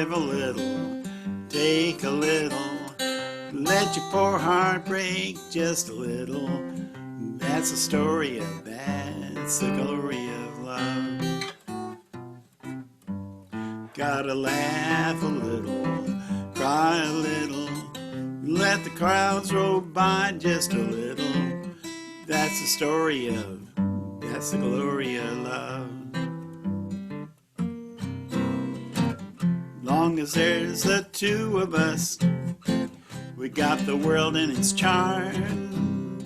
give a little, take a little, let your poor heart break just a little. That's the story of, that's the glory of love. Gotta laugh a little, cry a little, let the crowds roll by just a little. That's the story of, that's the glory of love. Long as there's the two of us, we got the world in its charm.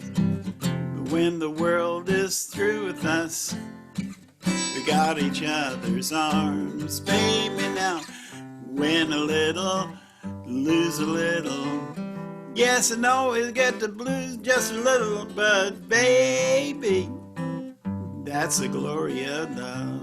But when the world is through with us, we got each other's arms. Baby, now win a little, lose a little. Yes, and always get the blues just a little, but baby, that's the glory of love.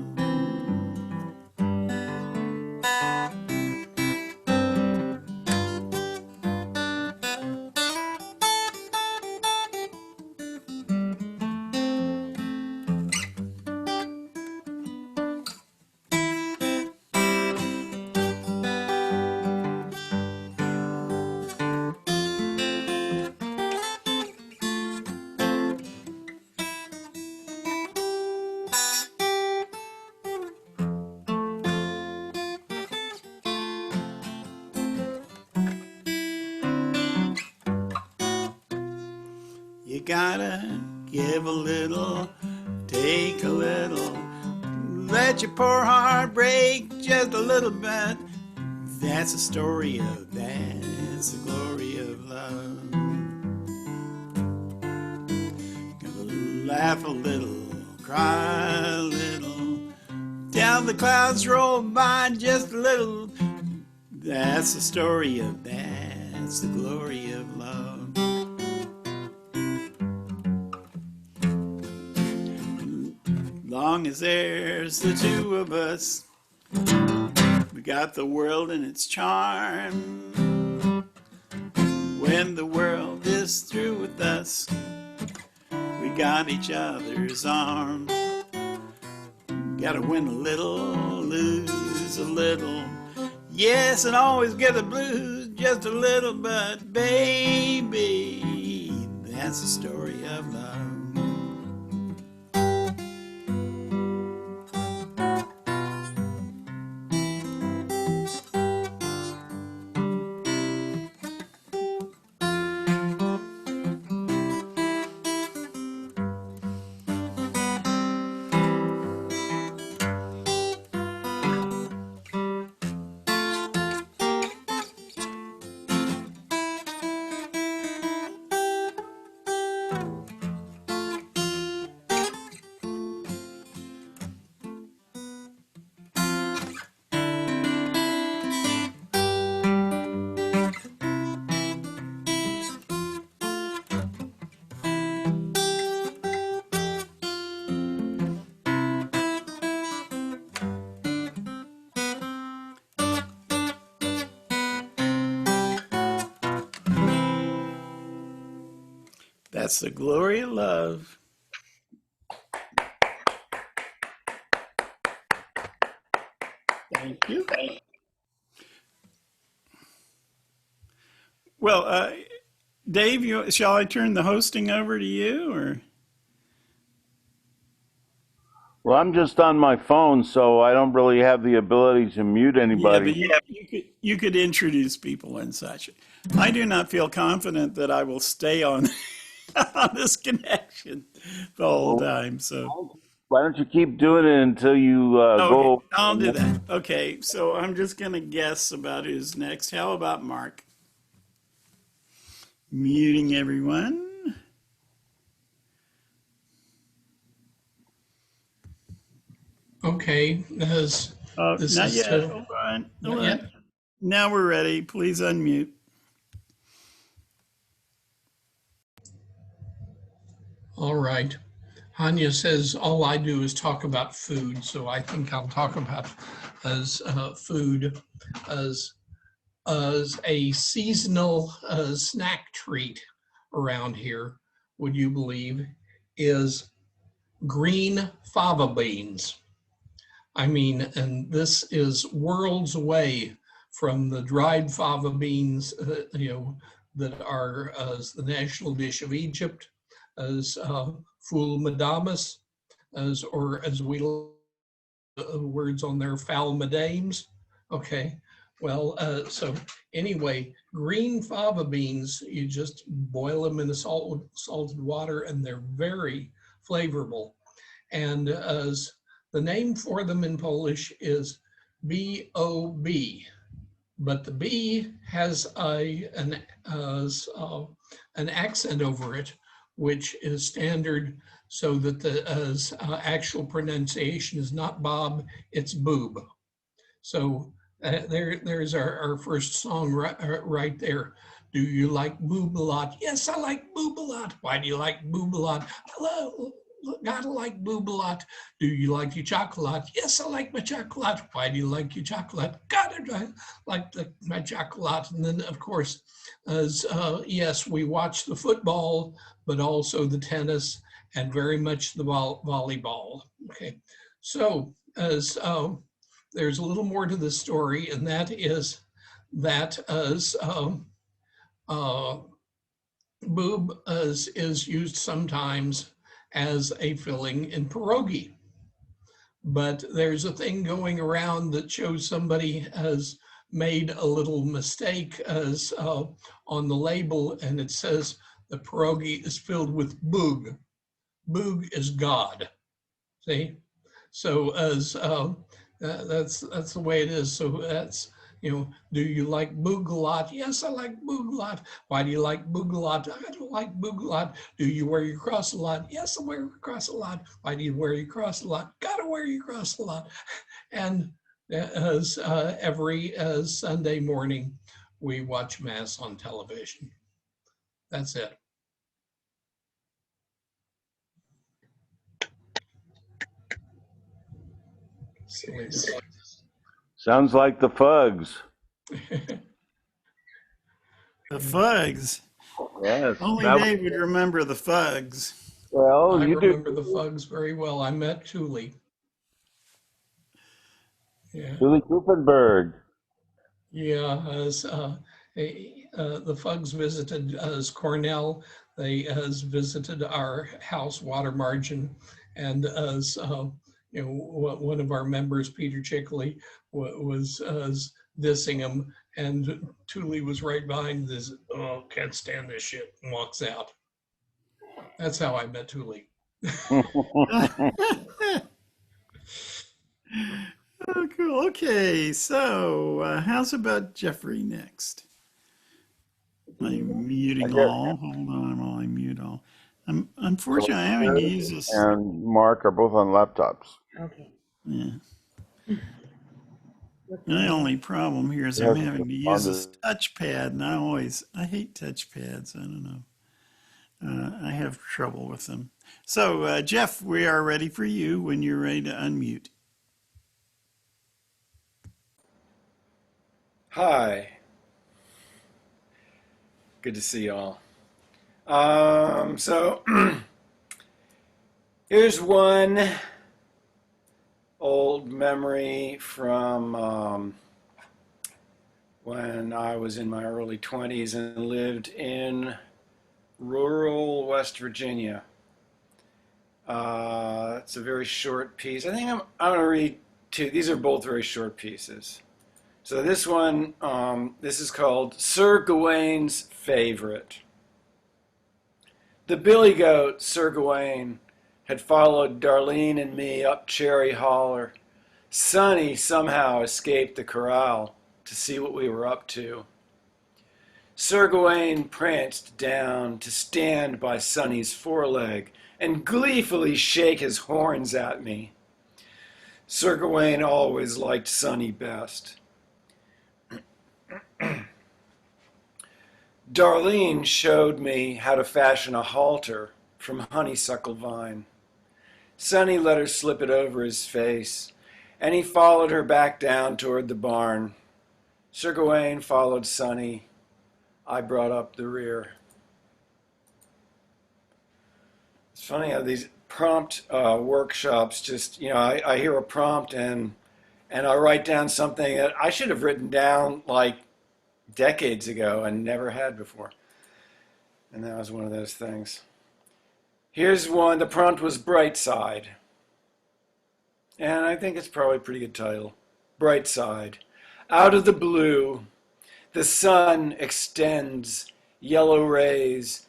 You gotta give a little, take a little, let your poor heart break just a little bit. That's the story of, that's the glory of love. Gotta laugh a little, cry a little, till the clouds roll by just a little. That's the story of, that's the glory of love. Long as there's the two of us, we got the world in its charm. When the world is through with us, we got each other's arms. Gotta win a little, lose a little. Yes, and always get the blues just a little, but baby, that's the story of love. That's the glory of love. Thank you. Well, Dave, shall I turn the hosting over to you, or? Well, I'm just on my phone, so I don't really have the ability to mute Yeah, anybody. but you could introduce people and such. I do not feel confident that I will stay on on this connection the whole Well, time. So, why don't you keep doing it until you okay, go? I'll do that. Okay, so I'm just gonna guess about who's next. How about Mark? Muting everyone. Okay, this Not is yet. still Hold on. not Hold yet. on. Now we're ready. Please unmute. All right. Hanya says all I do is talk about food, so I think I'll talk about as food as a seasonal snack treat around here. Would you believe is green fava beans? I mean, and this is worlds away from the dried fava beans, that are as the national dish of Egypt, as ful madamus, or as we words on their falmadames. Okay, well, so anyway, green fava beans, you just boil them in the salted water, and they're very flavorful. And as the name for them in Polish is B-O-B, but the B has an accent over it, which is standard, so that the actual pronunciation is not Bob, it's boob. So there's our first song right there. Do you like boob a lot? Yes, I like boob a lot. Why do you like boob a lot? Hello, gotta like boob a lot. Do you like your chocolate? Yes, I like my chocolate. Why do you like your chocolate? Gotta like my chocolate. And then, of course, as yes, we watch the football, but also the tennis, and very much the volleyball. Okay, so as there's a little more to the story, and that is that as boob is used sometimes as a filling in pierogi. But there's a thing going around that shows somebody has made a little mistake as on the label, and it says the pierogi is filled with Bug. Bug is God. See, so as that's the way it is. So that's, do you like Boog a lot? Yes, I like Boog a lot. Why do you like Boog a lot? I don't like Boog a lot. Do you wear your cross a lot? Yes, I wear your cross a lot. Why do you wear your cross a lot? Gotta wear your cross a lot. And as every Sunday morning, we watch Mass on television. That's it. Sounds like the Fugs. The Fugs. Yes. Only that they would remember the Fugs. Well, I you remember do. the Fugs very well. I met Thule. Yeah. Julie Kuppenberg. Yeah, as the Fugs visited as Cornell, they has visited our house water margin, and as one of our members, Peter Chickley, was dissing him, and Thule was right behind this. Oh, can't stand this shit, and walks out. That's how I met Thule. Oh, cool. Okay, so how's about Jeffrey next? I'm muting all. Hold on while I mute all. Unfortunately, I'm having to use this. And Mark are both on laptops. Okay. Yeah. The only problem here is I'm having to use this touchpad, and I hate touchpads. I don't know. I have trouble with them. So, Jeff, we are ready for you when you're ready to unmute. Hi. Good to see y'all. So here's one old memory from when I was in my early 20s and lived in rural West Virginia. It's a very short piece. I think I'm going to read two. These are both very short pieces. So this one, this is called Sir Gawain's Favorite. The billy goat, Sir Gawain, had followed Darlene and me up Cherry Holler. Sonny somehow escaped the corral to see what we were up to. Sir Gawain pranced down to stand by Sonny's foreleg and gleefully shake his horns at me. Sir Gawain always liked Sonny best. Darlene showed me how to fashion a halter from honeysuckle vine. Sonny let her slip it over his face, and he followed her back down toward the barn. Sir Gawain followed Sonny. I brought up the rear. It's funny how these prompt workshops just, I hear a prompt and and I'll write down something that I should have written down like decades ago and never had before. And that was one of those things. Here's one. The prompt was Bright Side. And I think it's probably a pretty good title. Bright Side. Out of the blue, the sun extends yellow rays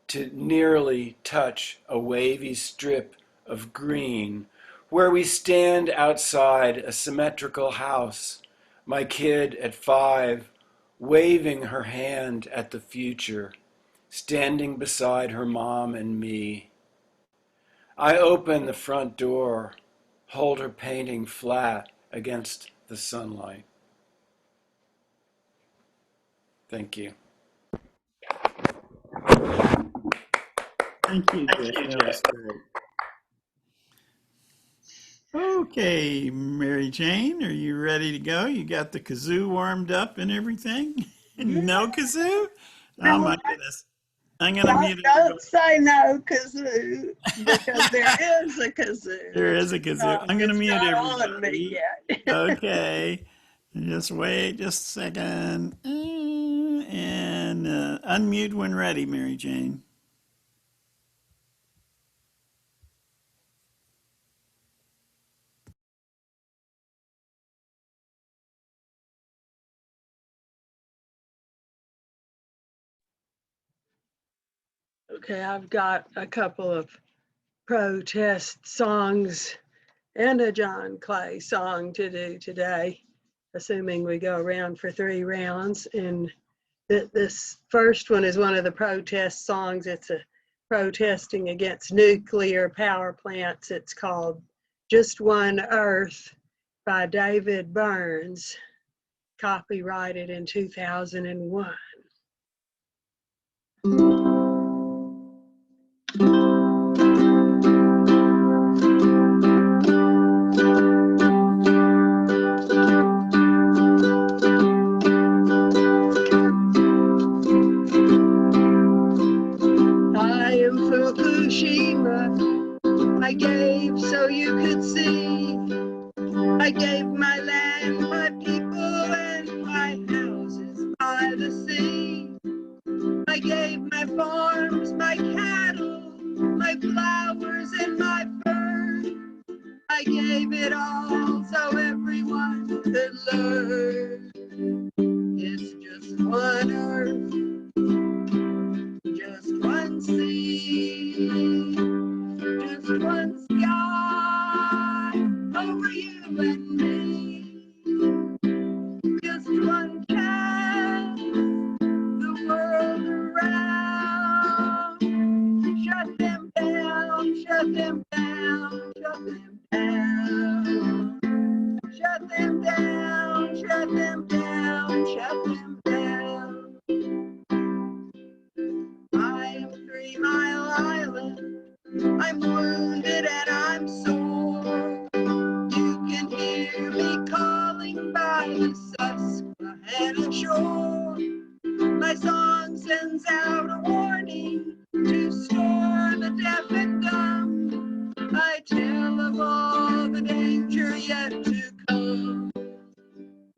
to nearly touch a wavy strip of green where we stand outside a symmetrical house, my kid at 5 waving her hand at the future, standing beside her mom and me. I open the front door, hold her painting flat against the sunlight. Thank you. Thank you, Jeff. That was great. Okay, Mary Jane, are you ready to go? You got the kazoo warmed up and everything? No kazoo? Oh my goodness. I'm going to mute Don't everybody. say no kazoo, because there is a kazoo. There is a kazoo. I'm going to It's mute not on everybody. me yet. Okay. Just wait just a second. And unmute when ready, Mary Jane. Okay, I've got a couple of protest songs and a John Clay song to do today, assuming we go around for 3 rounds. And this first one is one of the protest songs. It's a protesting against nuclear power plants. It's called Just One Earth by David Burns, copyrighted in 2001. I am Fukushima. I gave so you could see. I gave my land, my people, and my houses by the sea. I gave my farms, my cattle, my flowers, and my birds. I gave it all so everyone could learn. It's just one earth, just one sea, just one sky over you and me. Just one chance, the world around. Shut them down, shut them down, shut them down. Shut them down, shut them down, shut them down. I am 3 Mile Island. I'm wounded and I'm sore. You can hear me calling by the Susquehanna shore. My song sends out a warning to store the deaf and dumb. I tell of all the danger yet to come.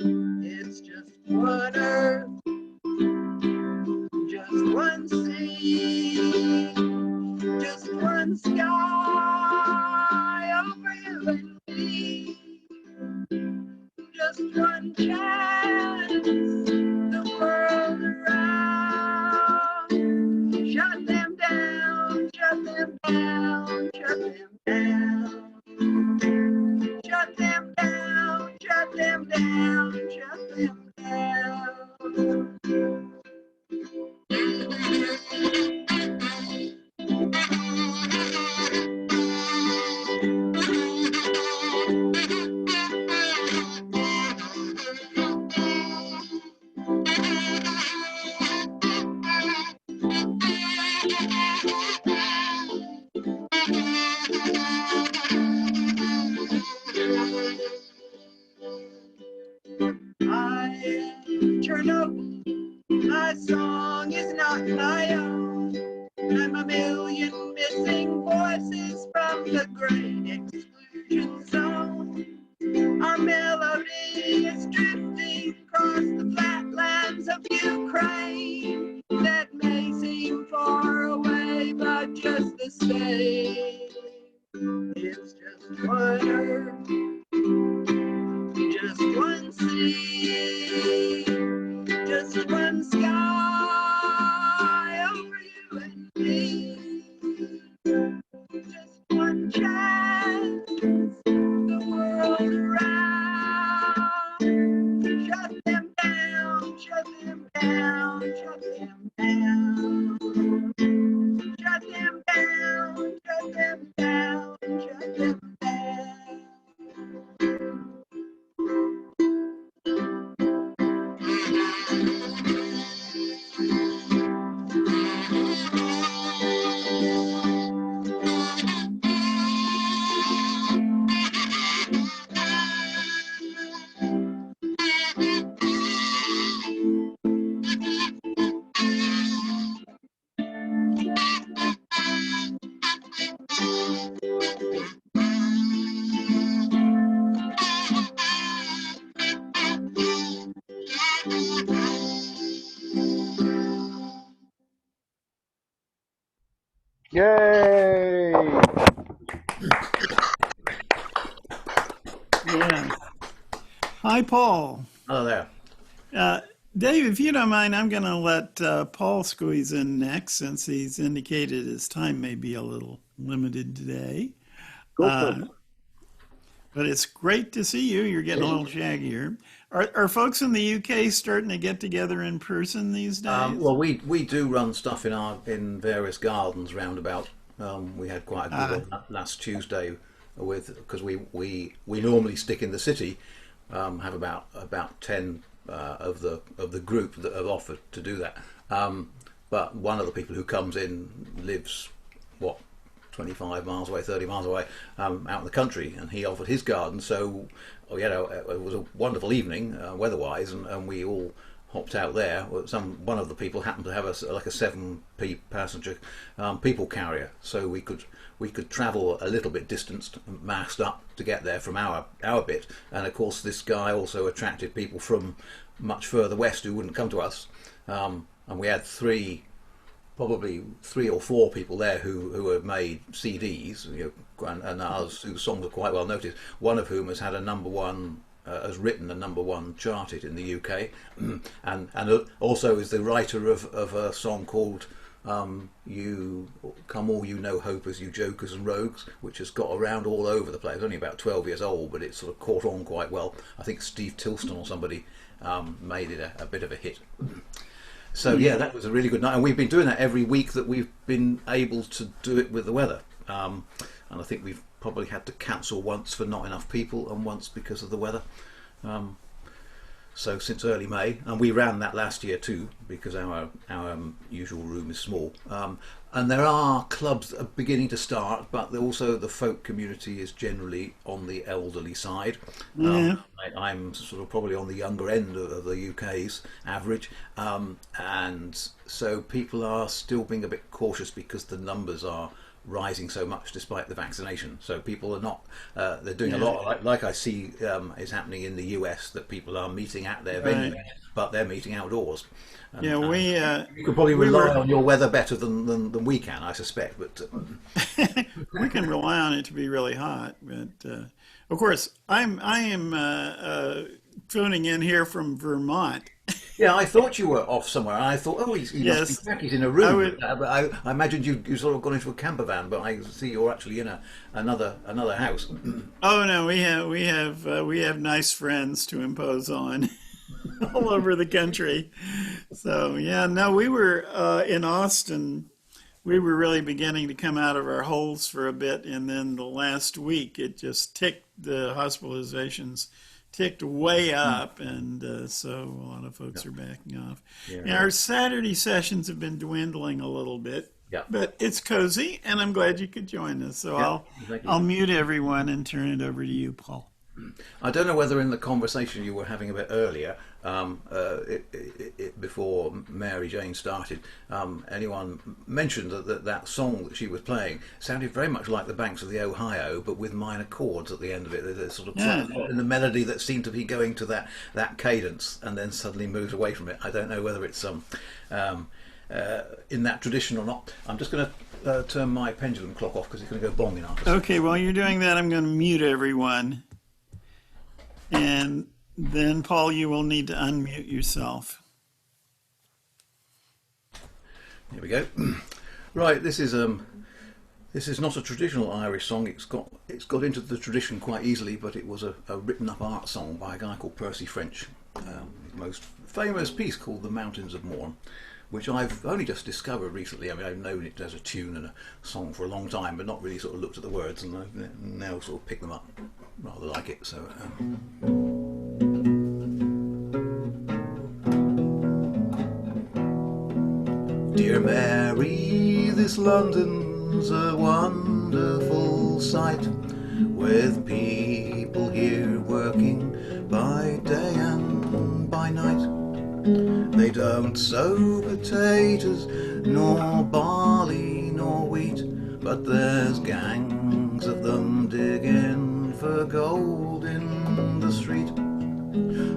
It's just one earth, just one sea, just one sky over you and me. Just one chance, the world around. Shut them down, shut them down, shut them down. Shut them down. It's just one earth, just one sea, just one sky over you and me. Just one chance, the world around. Shut them down, shut them down, shut them down. Shut them down, shut them down, shut them down. Yay! Yeah. Hi, Paul. Oh, there. Dave, if you don't mind, I'm going to let Paul squeeze in next since he's indicated his time may be a little limited today. But it's great to see you. You're getting a little shaggier. Are folks in the UK starting to get together in person these days? Well, we do run stuff in various gardens roundabout. We had quite a good one last Tuesday because we normally stick in the city. Have about 10 of the group that have offered to do that. But one of the people who comes in lives 25 miles away, 30 miles away, out in the country, and he offered his garden. So, it was a wonderful evening weather-wise, and we all hopped out there. One of the people happened to have a 7p passenger people carrier, so we could travel a little bit distanced, masked up to get there from our bit. And of course, this guy also attracted people from much further west who wouldn't come to us. And we had probably 3 or 4 people there who have made CDs, and others whose songs are quite well noticed. One of whom has had a number one, has written a number one charted in the UK, and also is the writer of a song called "You Come All You Know Hopers, You Jokers and Rogues," which has got around all over the place. It's only about 12 years old, but it's sort of caught on quite well. I think Steve Tilston or somebody made it a bit of a hit. So yeah, that was a really good night, and we've been doing that every week that we've been able to do it with the weather. And I think we've probably had to cancel once for not enough people, and once because of the weather. So since early May, and we ran that last year too, because our usual room is small. And there are clubs that are beginning to start, but also the folk community is generally on the elderly side. Yeah. I'm sort of probably on the younger end of the UK's average, and so people are still being a bit cautious because the numbers are rising so much despite the vaccination. So people are not, they're doing a lot, like I see is happening in the US, that people are meeting at their venue, but they're meeting outdoors. And, you could probably rely on your weather better than we can, I suspect. But we can rely on it to be really hot. But of course, I am phoning in here from Vermont. Yeah, I thought you were off somewhere, and I thought, he must be back. He's in a room. I imagined you sort of gone into a camper van, but I see you're actually in another house. Oh no, we have nice friends to impose on all over the country. So yeah, no, we were in Austin. We were really beginning to come out of our holes for a bit, and then the last week it just ticked. The hospitalizations ticked way up, and so a lot of folks are backing off. Our Saturday sessions have been dwindling a little bit, but it's cozy, and I'm glad you could join us. So I'll mute everyone and turn it over to you, Paul. I don't know whether in the conversation you were having a bit earlier, before Mary Jane started, anyone mentioned that song that she was playing sounded very much like the banks of the Ohio, but with minor chords at the end of it. There's sort of in the melody that seemed to be going to that cadence, and then suddenly moved away from it. I don't know whether it's in that tradition or not. I'm just going to turn my pendulum clock off because it's going to go bong in half a second. Okay, while you're doing that, I'm going to mute everyone. And then, Paul, you will need to unmute yourself. Here we go. Right, this is not a traditional Irish song. It's got into the tradition quite easily, but it was a written up art song by a guy called Percy French. His most famous piece called "The Mountains of Mourne," which I've only just discovered recently. I mean, I've known it as a tune and a song for a long time, but not really sort of looked at the words, and I've now sort of picked them up. Rather like it. So. Dear Mary, this London's a wonderful sight, with people here working by day and by night. They don't sow potatoes, nor barley, nor wheat, but there's gangs of them digging for gold in the street.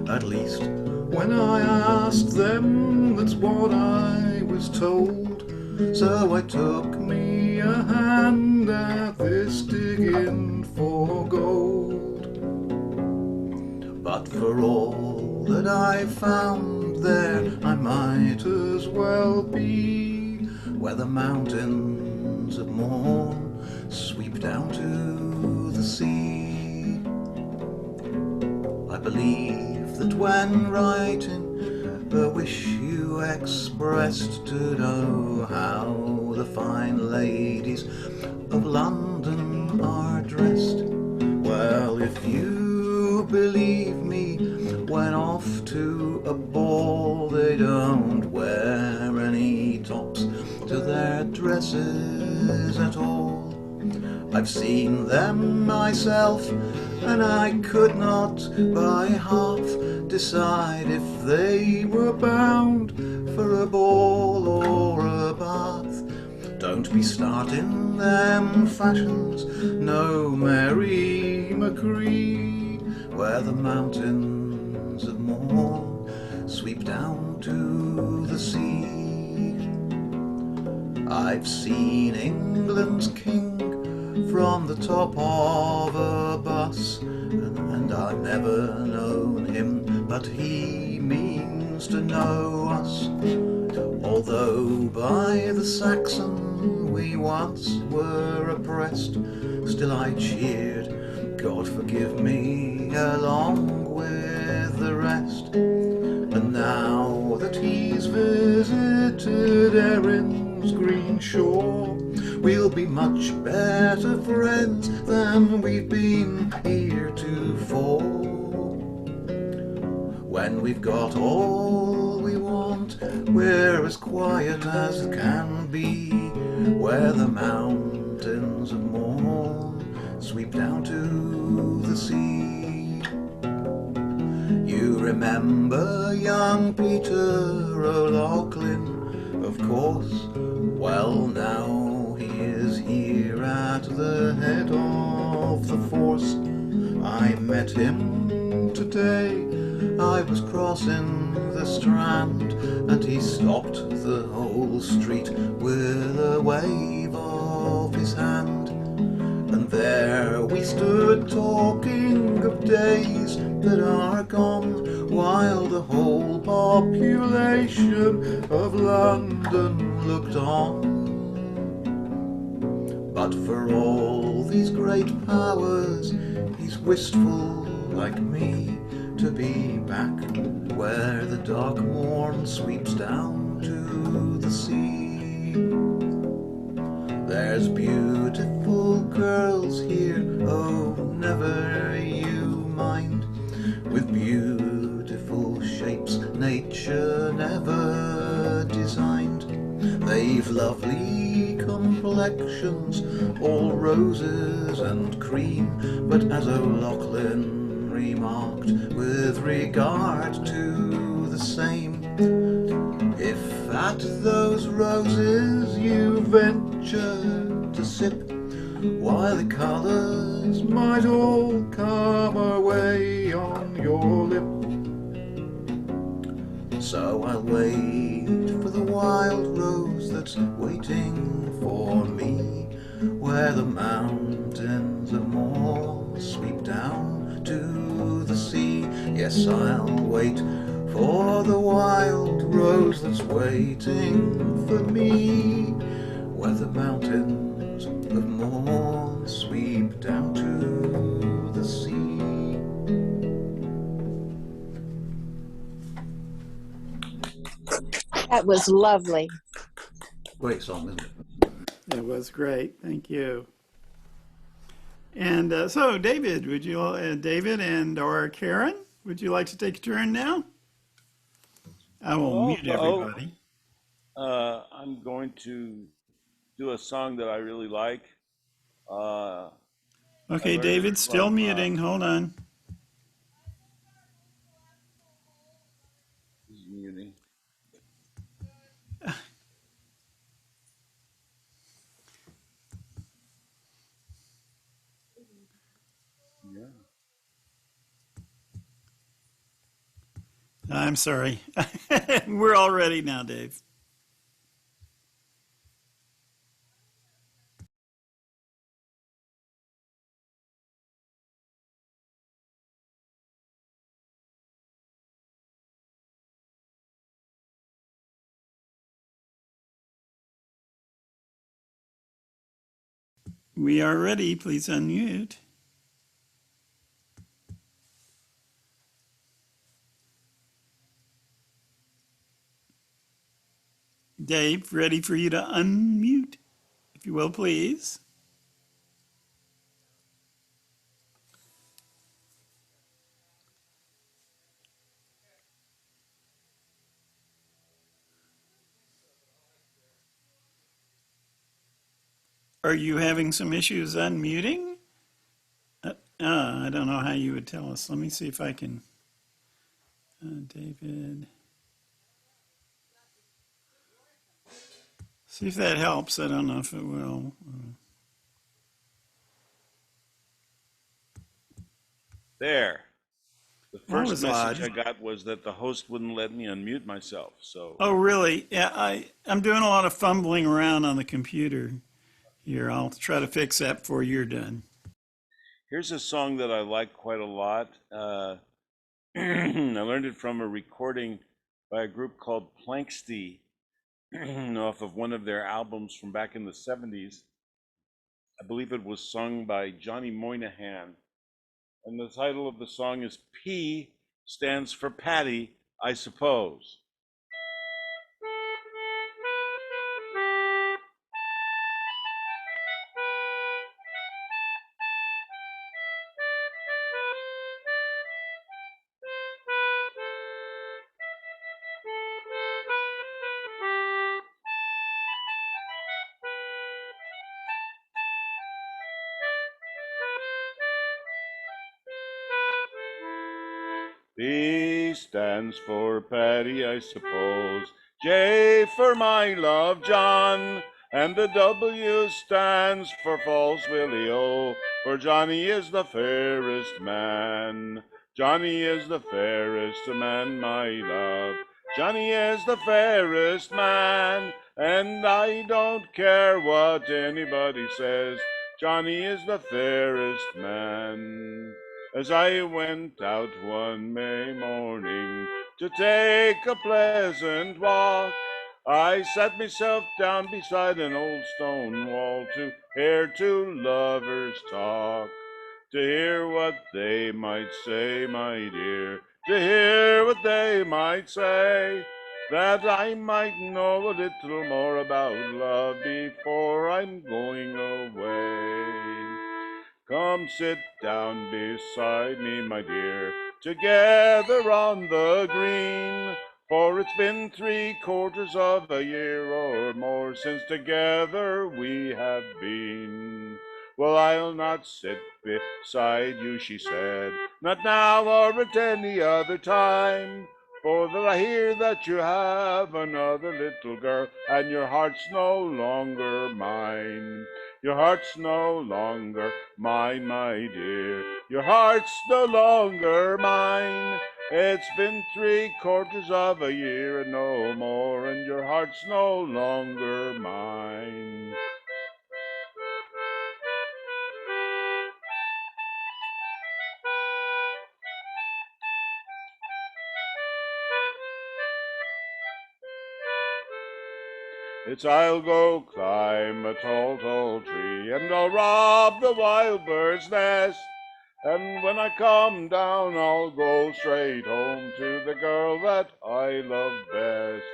At least when I asked them, that's what I was told. So I took me a hand at this digging for gold. But for all that I found there, I might as well be where the mountains of Mourne sweep down to the sea. I believe that when writing the wish you expressed to know how the fine ladies of London are dressed, well, if you believe me, when off to a ball they don't wear any tops to their dresses at all. I've seen them myself, and I could not by half decide if they were bound for a ball or a bath. Don't be starting them fashions, no, Mary Macree, where the mountains of Mourne sweep down to the sea. I've seen England's king from the top of a bus, and I've never known him, but he means to know us. Although by the Saxon we once were oppressed, still I cheered, God forgive me, along with the rest. And now that he's visited Erin's green shore, we'll be much better friends than we've been heretofore. When we've got all we want, we're as quiet as can be, where the mountains of Mourne sweep down to the sea. You remember young Peter O'Loughlin, of course. Well, now he is here at the head of the force. I met him today, I was crossing the Strand, and he stopped the whole street with a wave of his hand. And there we stood talking of days that are gone, while the whole population of London looked on. But for all these great powers, he's wistful like me, to be back where the dark morn sweeps down to the sea. There's beautiful girls here, oh, never you mind, with beautiful shapes nature never designed. They've lovely complexions, all roses and cream, but as O'Loughlin remarked with regard to the same, if at those roses you venture to sip, why the colours might all come away on your lip. So I'll wait for the wild rose that's waiting for me, where the mountains of more sweep down to the sea. Yes, I'll wait for the wild rose that's waiting for me, where the mountains of more sweep down to the sea. That was lovely. Great song, isn't it? It was great. Thank you. And so, David, David and or Karen, would you like to take a turn now? I will mute everybody. I'm going to do a song that I really like. Okay, learned David, it still from, muting. Hold on. He's muting. Yeah. I'm sorry. We're all ready now, Dave. We are ready. Please unmute. Dave, ready for you to unmute, if you will, please. Are you having some issues unmuting? I don't know how you would tell us. Let me see if I can. David. See if that helps. I don't know if it will. There. The That first was message odd. I got was that the host wouldn't let me unmute myself. So Oh, really? Yeah, I'm doing a lot of fumbling around on the computer here. I'll try to fix that before you're done. here's a song that I like quite a lot. I learned it from a recording by a group called Planksty off of one of their albums from back in the 70s. I believe it was sung by Johnny Moynihan. And the title of the song is P stands for Patty, I suppose. P stands for Patty, I suppose. J for my love, John. And the W stands for False Willie O. For Johnny is the fairest man. Johnny is the fairest man, my love. Johnny is the fairest man. And I don't care what anybody says. Johnny is the fairest man. As I went out one May morning to take a pleasant walk, I sat myself down beside an old stone wall to hear two lovers talk. To hear what they might say, my dear, to hear what they might say, that I might know a little more about love before I'm going away. Come sit down beside me, my dear, together on the green, for it's been 3/4 of a year or more since together we have been. Well, I'll not sit beside you, she said, not now or at any other time, for that I hear that you have another little girl, and your heart's no longer mine. Your heart's no longer mine, my dear. Your heart's no longer mine. It's been 3/4 of a year and no more, and your heart's no longer mine. It's I'll go climb a tall, tall tree, and I'll rob the wild bird's nest. And when I come down, I'll go straight home to the girl that I love best.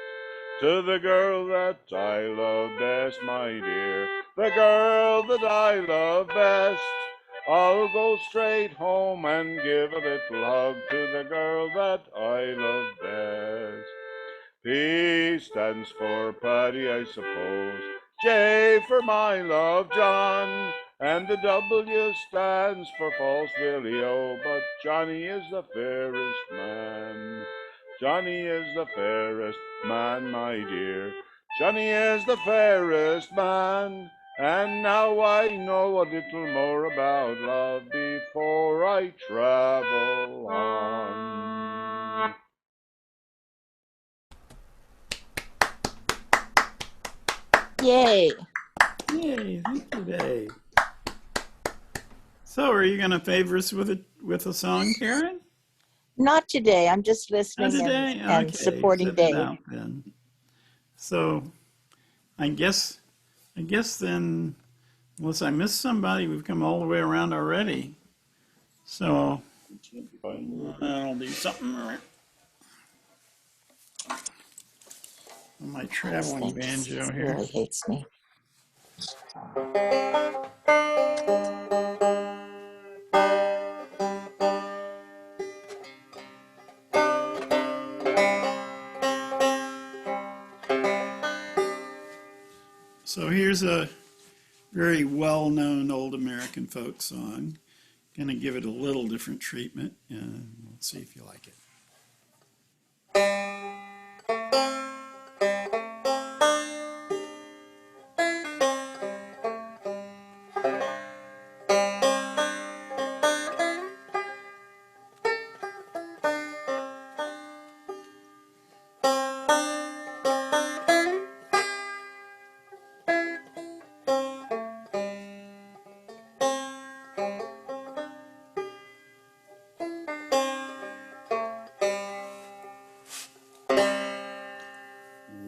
To the girl that I love best, my dear, the girl that I love best. I'll go straight home and give a little hug to the girl that I love best. P stands for Paddy, I suppose. J for my love, John. And the W stands for False Willie O. But Johnny is the fairest man. Johnny is the fairest man, my dear. Johnny is the fairest man. And now I know a little more about love before I travel on. Yay. Yay, thank you, Dave. So are you going to favor us with a song, Karen? Not today. I'm just Not listening today? and Okay, supporting set it Dave. out then. So I guess then, unless I missed somebody, we've come all the way around already. So I'll do something on my traveling banjo He here. really hates me. So here's a very well-known old American folk song. Gonna give it a little different treatment, and we'll see if you like it.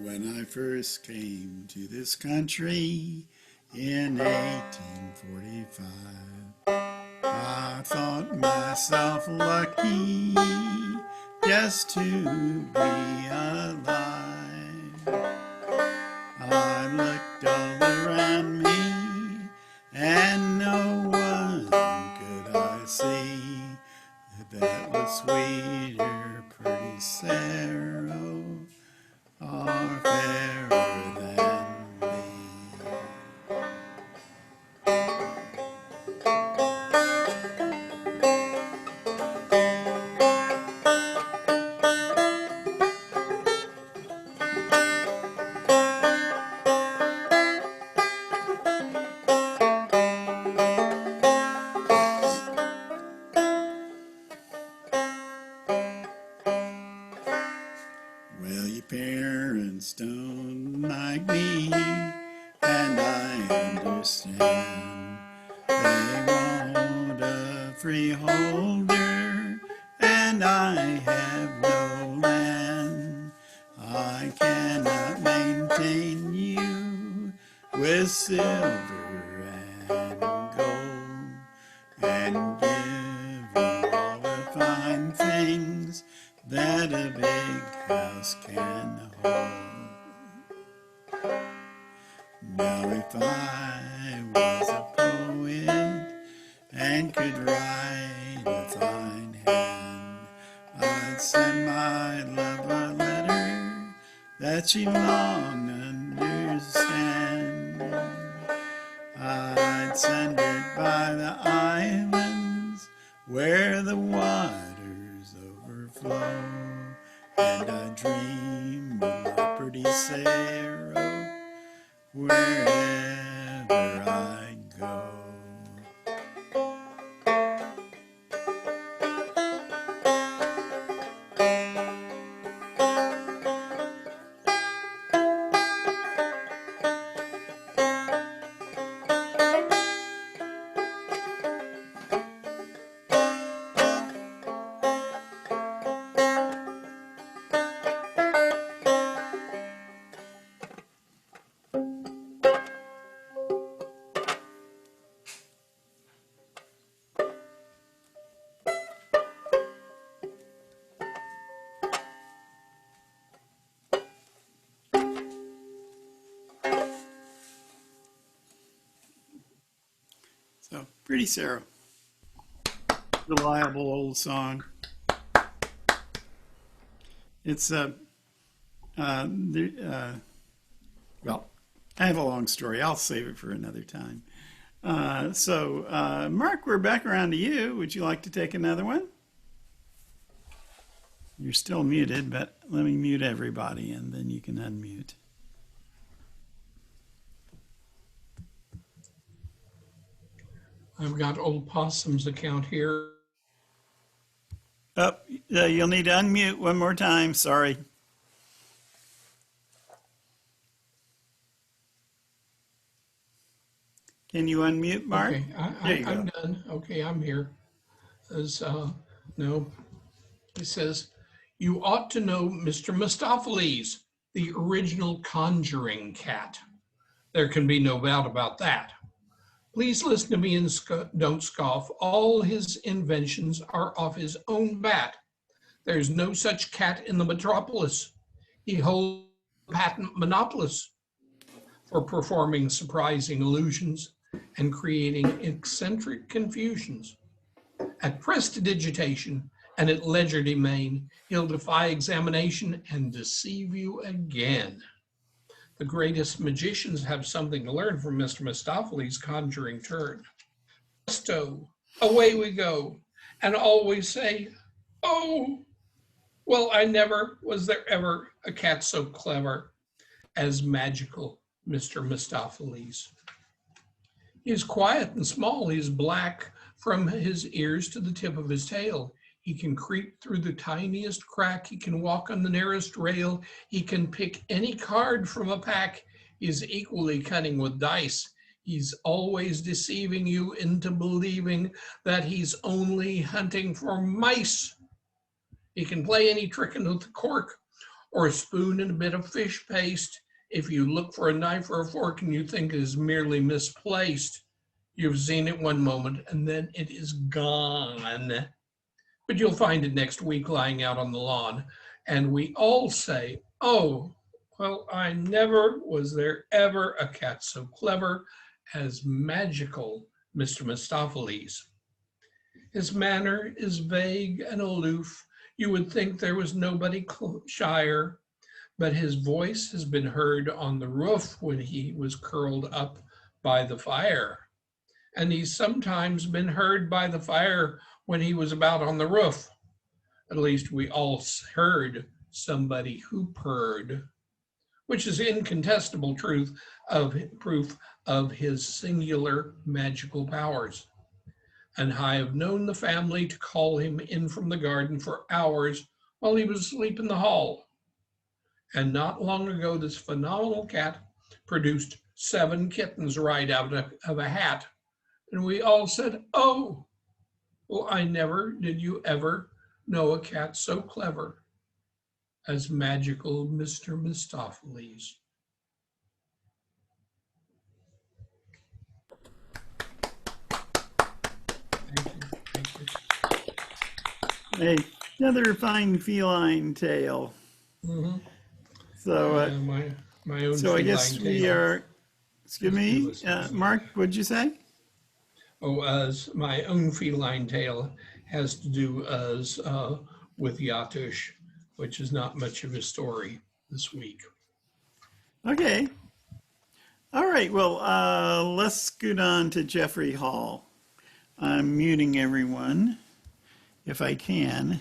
When I first came to this country in 1845, I thought myself lucky just to be alive. I looked all around me and no one could I see that was sweeter, pretty Sarah, or fairer than thee. Well, your parents don't like me, and I understand. They want a freeholder, and I have no land. I cannot maintain you with silver and gold, and give you all the fine things that a big house can hold. Now if I was a poet and could write a fine hand, I'd send my love a letter that she long understand. I'd send it by the islands where the waters overflow, and I dream of my pretty Sarah wherever I go. So, Pretty Sarah. Reliable old song. It's well, I have a long story. I'll save it for another time. Mark, we're back around to you. Would you like to take another one? You're still muted, but let me mute everybody and then you can unmute. I've got Old Possum's account here. Oh, you'll need to unmute one more time. Sorry. Can you unmute, Mark? Okay, There you I'm go. done. Okay, I'm here. No, it says, you ought to know Mr. Mistopheles, the original conjuring cat. There can be no doubt about that. Please listen to me and don't scoff. All his inventions are off his own bat. There's no such cat in the metropolis. He holds patent monopolies for performing surprising illusions and creating eccentric confusions. At prestidigitation and at legerdemain, he'll defy examination and deceive you again. The greatest magicians have something to learn from Mr. Mistopheles' conjuring turn. Presto, away we go, and always say, oh, well, I never was there ever a cat so clever as magical Mr. Mistopheles. He is quiet and small. He is black from his ears to the tip of his tail. He can creep through the tiniest crack. He can walk on the nearest rail. He can pick any card from a pack. He is equally cunning with dice. He's always deceiving you into believing that he's only hunting for mice. He can play any trick with a cork or a spoon and a bit of fish paste. If you look for a knife or a fork and you think it is merely misplaced, you've seen it one moment and then it is gone. But you'll find it next week lying out on the lawn. And we all say, oh, well, I never was there ever a cat so clever as magical Mr. Mistopheles. His manner is vague and aloof. You would think there was nobody shyer, but his voice has been heard on the roof when he was curled up by the fire. And he's sometimes been heard by the fire when he was about on the roof. At least we all heard somebody who purred, which is incontestable proof of his singular magical powers. And I have known the family to call him in from the garden for hours while he was asleep in the hall. And not long ago, this phenomenal cat produced 7 kittens right out of a hat. And we all said, oh, well, I never did you ever know a cat so clever as magical Mr. Mistopheles. Thank you. Hey, another fine feline tale. Mm-hmm. So, my own so I guess feline we tale. are, excuse me, Mark, what'd you say? Oh, as my own feline tale has to do with Yatush, which is not much of a story this week. Okay. All right. Well, let's scoot on to Jeffrey Hall. I'm muting everyone if I can.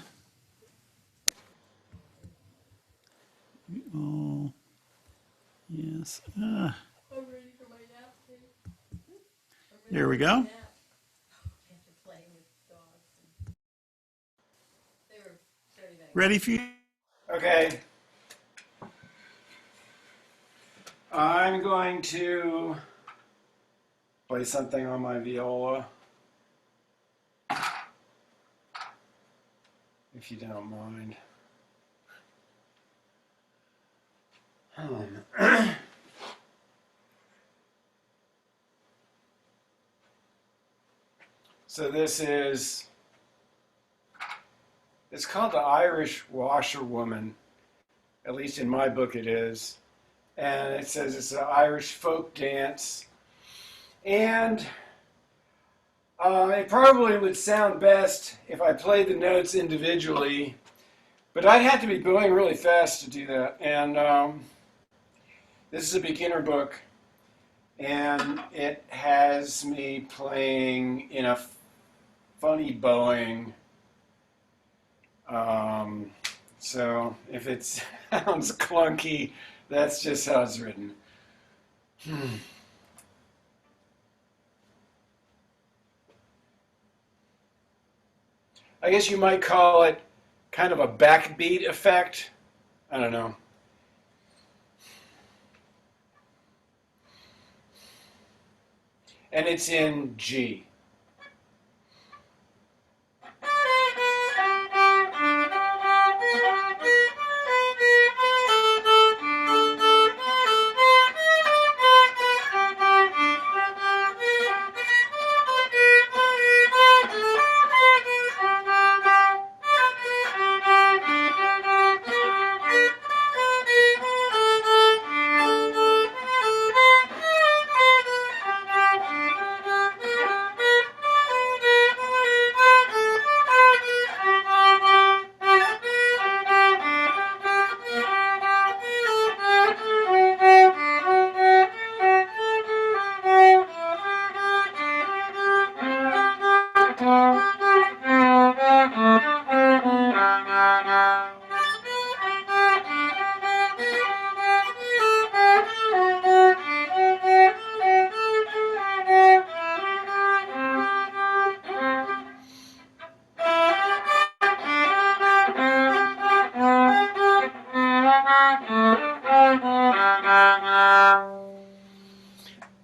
Oh, yes. There we go. Ready for you? Okay. I'm going to play something on my viola, if you don't mind. So this is, it's called the Irish Washerwoman, at least in my book it is. And it says it's an Irish folk dance. And It probably would sound best if I played the notes individually, but I'd have to be going really fast to do that. And this is a beginner book, and it has me playing in a funny bowing. So if it sounds clunky, that's just how it's written. I guess you might call it kind of a backbeat effect. I don't know. And it's in G.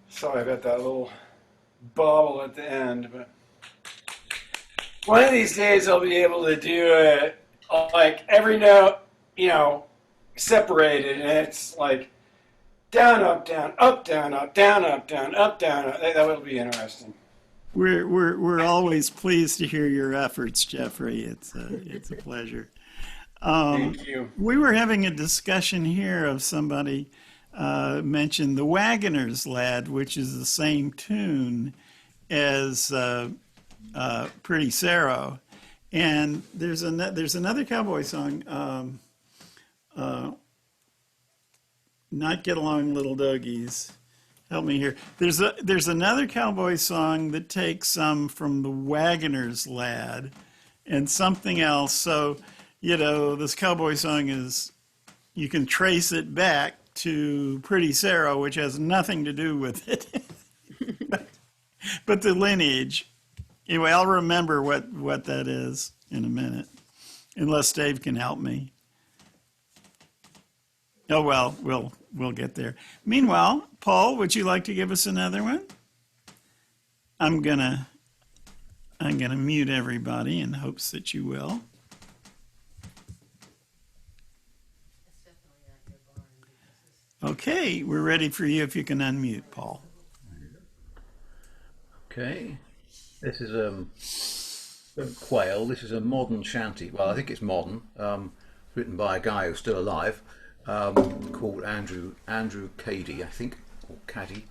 Sorry about that little bobble at the end, but one of these days I'll be able to do it like every note, separated, and it's like down, up, down, up, down, up, down, up, down, up, down. Up. That will be interesting. We're always pleased to hear your efforts, Jeffrey. It's a pleasure. Thank you. We were having a discussion here of somebody mentioned the Wagoner's Lad, which is the same tune as Pretty Sarah, and there's another cowboy song, not Get Along Little Doggies. Help me here. There's another cowboy song that takes some from the Wagoner's Lad and something else. So, this cowboy song is, you can trace it back to Pretty Sarah, which has nothing to do with it. but the lineage. Anyway, I'll remember what that is in a minute, unless Dave can help me. Oh, well, we'll get there. Meanwhile, Paul, would you like to give us another one? I'm gonna mute everybody in hopes that you will. Okay, we're ready for you if you can unmute, Paul. Okay, this is Quail. This is a modern shanty. Well, I think it's modern. Written by a guy who's still alive, called Andrew Cadie, I think, or Caddy,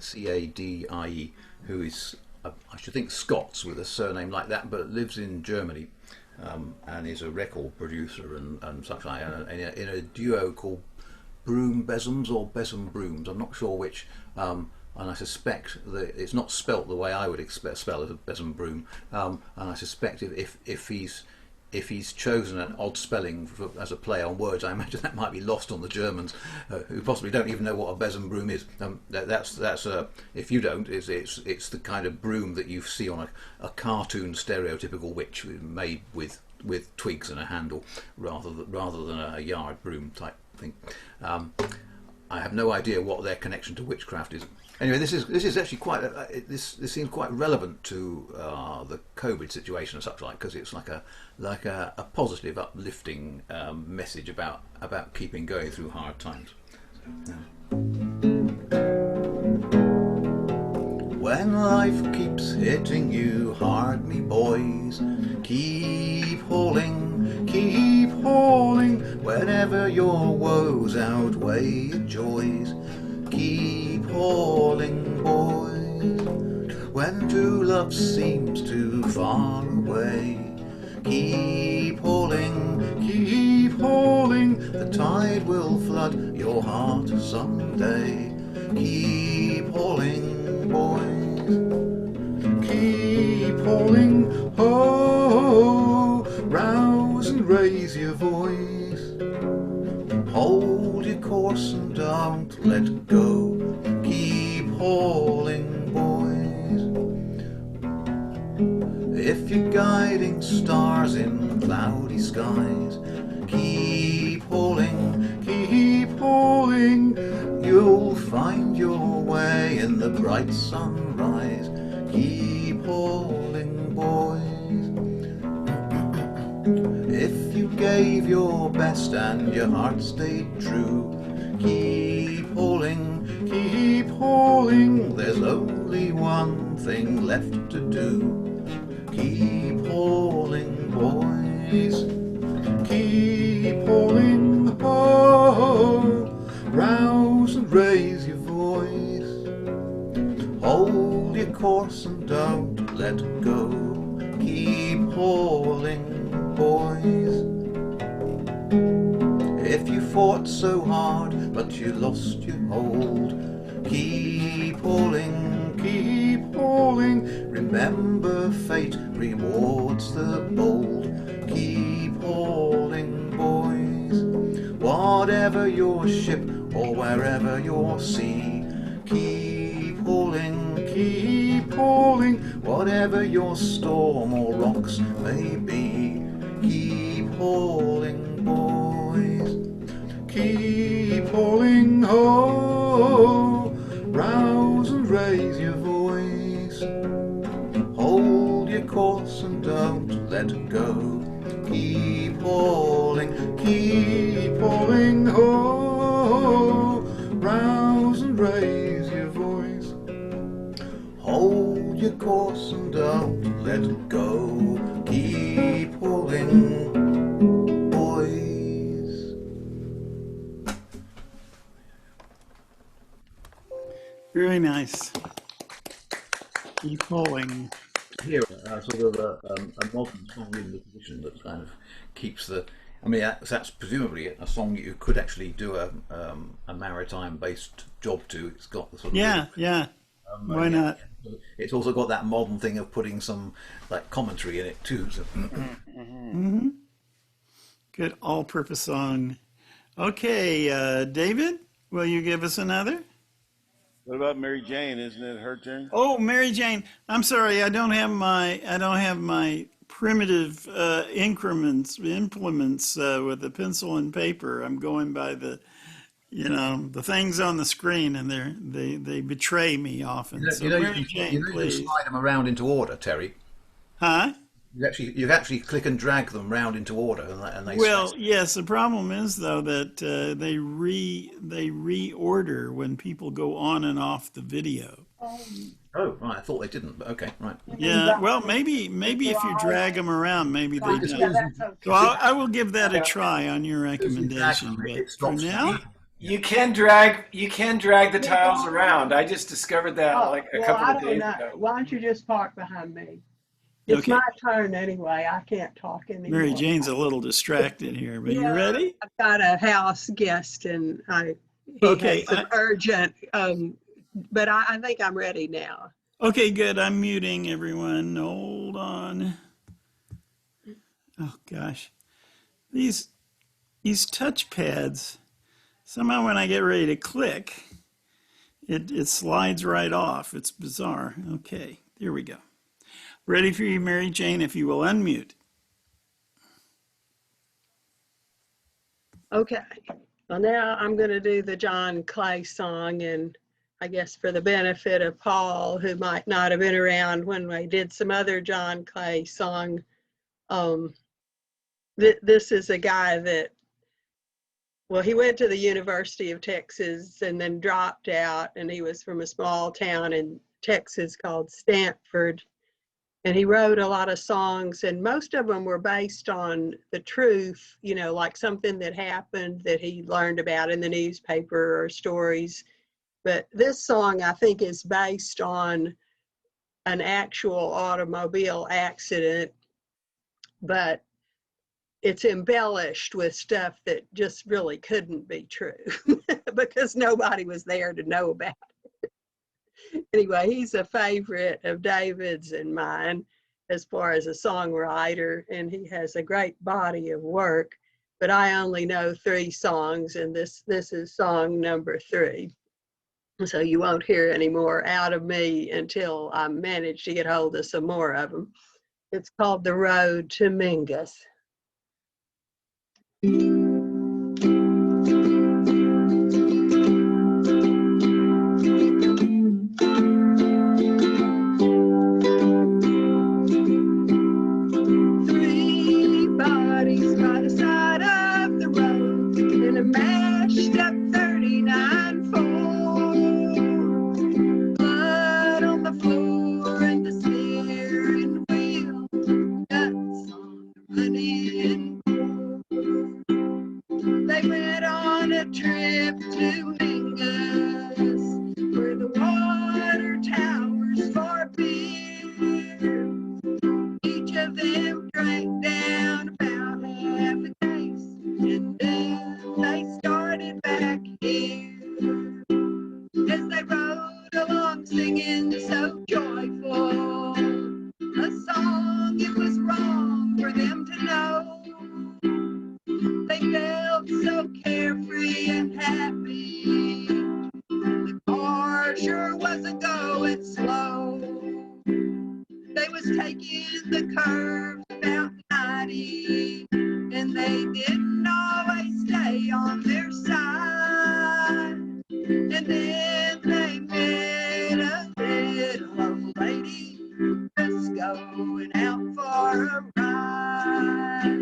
Cadie, who is I should think Scots with a surname like that, but lives in Germany, and is a record producer and such like, in a duo called Broom Besoms or Besom Brooms. I'm not sure which. And I suspect that it's not spelt the way I would spell it, a besom broom. And I suspect if he's chosen an odd spelling as a play on words, I imagine that might be lost on the Germans, who possibly don't even know what a besom broom is. That's if you don't, it's the kind of broom that you see on a cartoon stereotypical witch made with twigs and a handle, rather than a yard broom type thing. I have no idea what their connection to witchcraft is. Anyway, this is actually quite this seems quite relevant to the COVID situation and such like, because it's like a positive, uplifting message about keeping going through hard times. When life keeps hitting you hard, me boys, keep hauling, whenever your woes outweigh your joys. Keep hauling, boys. when true love seems too far away. Keep hauling, the tide will flood your heart someday. Keep hauling, boys, keep hauling, ho, rouse and raise your voice. Hold your course and don't let go. Keep hauling, boys. If you're guiding stars in cloudy skies, keep hauling, you'll find your way in the bright sunrise. Keep hauling, boys. If you gave your best and your heart stayed true, keep hauling, there's only one thing left to do. Keep hauling, boys, keep hauling, ho, rouse and raise your voice. Hold your course and don't let go. Keep hauling, boys. If you fought so hard but you lost your hold, keep hauling, remember fate rewards the bold. Keep hauling, boys. Whatever your ship or wherever your sea, keep hauling, whatever your storm or rocks may be. Keep hauling, boys. Keep hauling, ho, rouse and raise your voice. Hold your course and don't let go. Keep hauling, ho, rouse and raise your voice. Hold your course and don't let go. Keep hauling, boys. Very nice. Keep hauling. Here, sort of a modern song in the position that kind of keeps the. I mean, that's presumably a song you could actually do a maritime-based job to. It's got the sort of Yeah. Why not? It's also got that modern thing of putting some like commentary in it too. So. Good all-purpose song. Okay, David, will you give us another? What about Mary Jane? Isn't it her turn? Oh, Mary Jane. I'm sorry, I don't have my primitive implements with a pencil and paper. I'm going by the things on the screen, and they betray me often. So Mary Jane, you please. slide them around into order, Terry. Huh? You actually click and drag them round into order, and they. Well, yes. The problem is though that they reorder when people go on and off the video. Oh, right. I thought they didn't, but okay, right. Yeah. Well, maybe if you drag them around, maybe they do. So I will give that a try on your recommendation. But for now, You can drag the tiles around. I just discovered that like a couple of days ago. Why don't you just park behind me? It's Okay. my turn anyway. I can't talk anymore. Mary Jane's a little distracted here, but you Yeah. ready? I've got a house guest and he Okay, has some urgent, but I think I'm ready now. Okay, good. I'm muting everyone. Hold on. Oh gosh, these touchpads. Somehow, when I get ready to click, it slides right off. It's bizarre. Okay, here we go. Ready for you, Mary Jane, if you will unmute. Okay. Well, now I'm going to do the John Clay song, and I guess for the benefit of Paul, who might not have been around when we did some other John Clay song, this is a guy that, well, he went to the University of Texas and then dropped out, and he was from a small town in Texas called Stanford. And he wrote a lot of songs, and most of them were based on the truth, like something that happened that he learned about in the newspaper or stories. But this song, I think, is based on an actual automobile accident, but it's embellished with stuff that just really couldn't be true because nobody was there to know about it. Anyway, he's a favorite of David's and mine as far as a songwriter, and he has a great body of work, but I only know 3 songs, and this is song number 3. So you won't hear any more out of me until I manage to get hold of some more of them. It's called The Road to Mingus. Three bodies by the side of the road in a mashed up 39 Ford. Blood on the floor and the steering wheel, nuts on the running board. They went on a trip to Mingus, where the water towers for beer. Each of them drank down about half a case, and then they started back here. As they rode along singing so joyful, a song it was wrong for them to know. They felt so carefree and happy. The car sure wasn't going slow. They was taking the curves about 90, and they didn't always stay on their side. And then they met a little old lady just going out for a ride.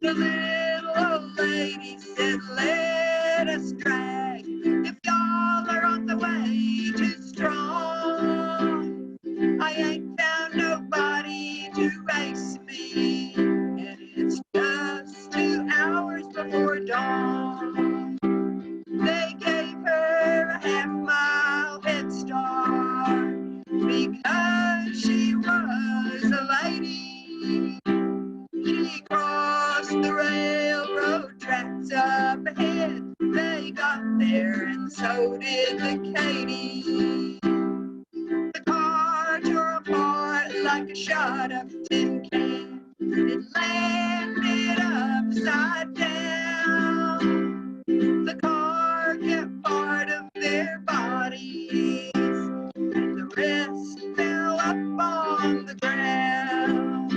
The little old lady said, let us drag if y'all are on the way too strong. I ain't found nobody to race me, and it's just 2 hours before dawn. They gave her a half-mile head start because she was a lady. She crossed the railroad tracks up ahead. They got there, and so did the Katy. The car tore apart like a shot-up tin can. It landed upside down. The car kept part of their bodies, and the rest fell up on the ground.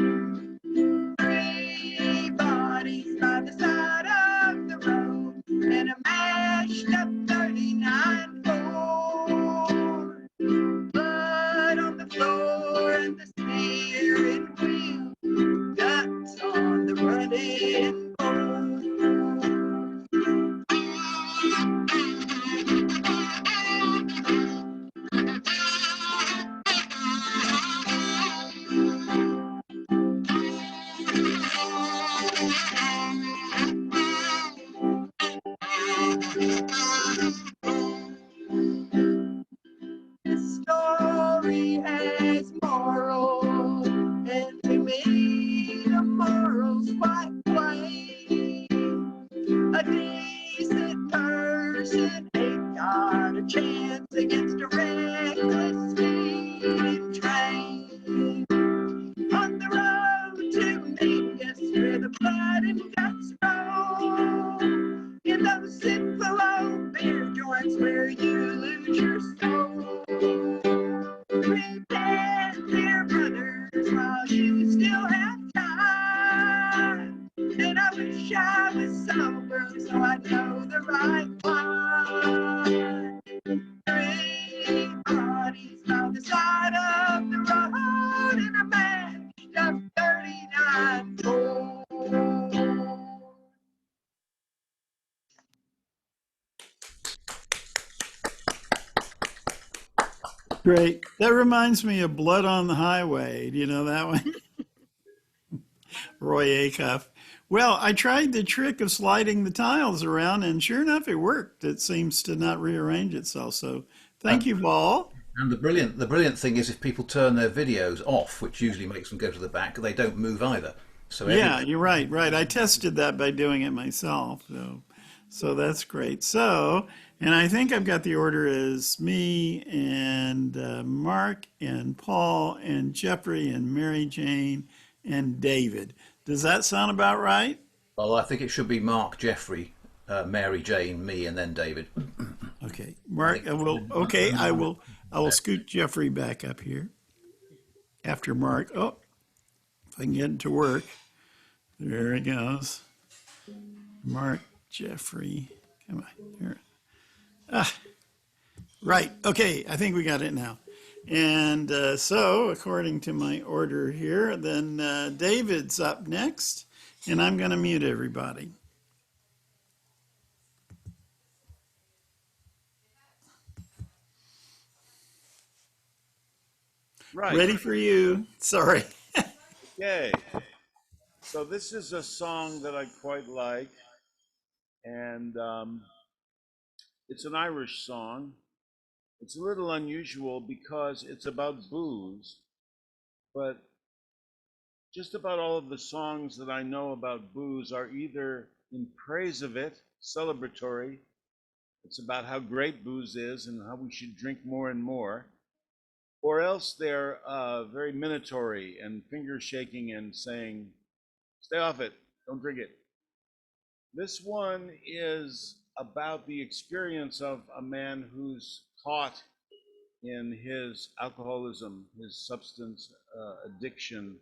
3 bodies by the side of the road and a mashed up 39 Ford. Blood on the floor and the steering wheel, guts on the running board. This story has moral, and to me the moral's quite plain. A decent person ain't got a chance against a reckless speeding train. On the road to Mingus, where the blood and guts roll, in those sinful old beer joints where you lose your soul. Repent, dear brothers, while you still have time. And I wish I was sober so I'd know the right line. 3 bodies by the side of the road in a mashed up 39 Ford. Great. That reminds me of Blood on the Highway. Do you know that one? Roy Acuff. Well, I tried the trick of sliding the tiles around, and sure enough, it worked. It seems to not rearrange itself. So thank you, Paul. And the brilliant thing is if people turn their videos off, which usually makes them go to the back, they don't move either. So Yeah, you're right, right. I tested that by doing it myself. So that's great. So, and I think I've got the order as me and Mark and Paul and Jeffrey and Mary Jane and David. Does that sound about right? well, I think it should be Mark, Jeffrey, Mary Jane, me, and then David. Okay, I Mark, think. I will, okay, I will scoot Jeffrey back up here after Mark. Oh, if I can get it to work. There it goes. Mark, Jeffrey. Come on. Here. Ah, right. Okay. I think we got it now. And so, according to my order here, then David's up next. And I'm going to mute everybody. Right. Ready for you. Sorry. Okay. So this is a song that I quite like, and it's an Irish song. It's a little unusual because it's about booze, but just about all of the songs that I know about booze are either in praise of it, celebratory. It's about how great booze is and how we should drink more and more, or else they're very minatory and finger shaking and saying, stay off it, don't drink it. This one is about the experience of a man who's caught in his alcoholism, his substance addiction,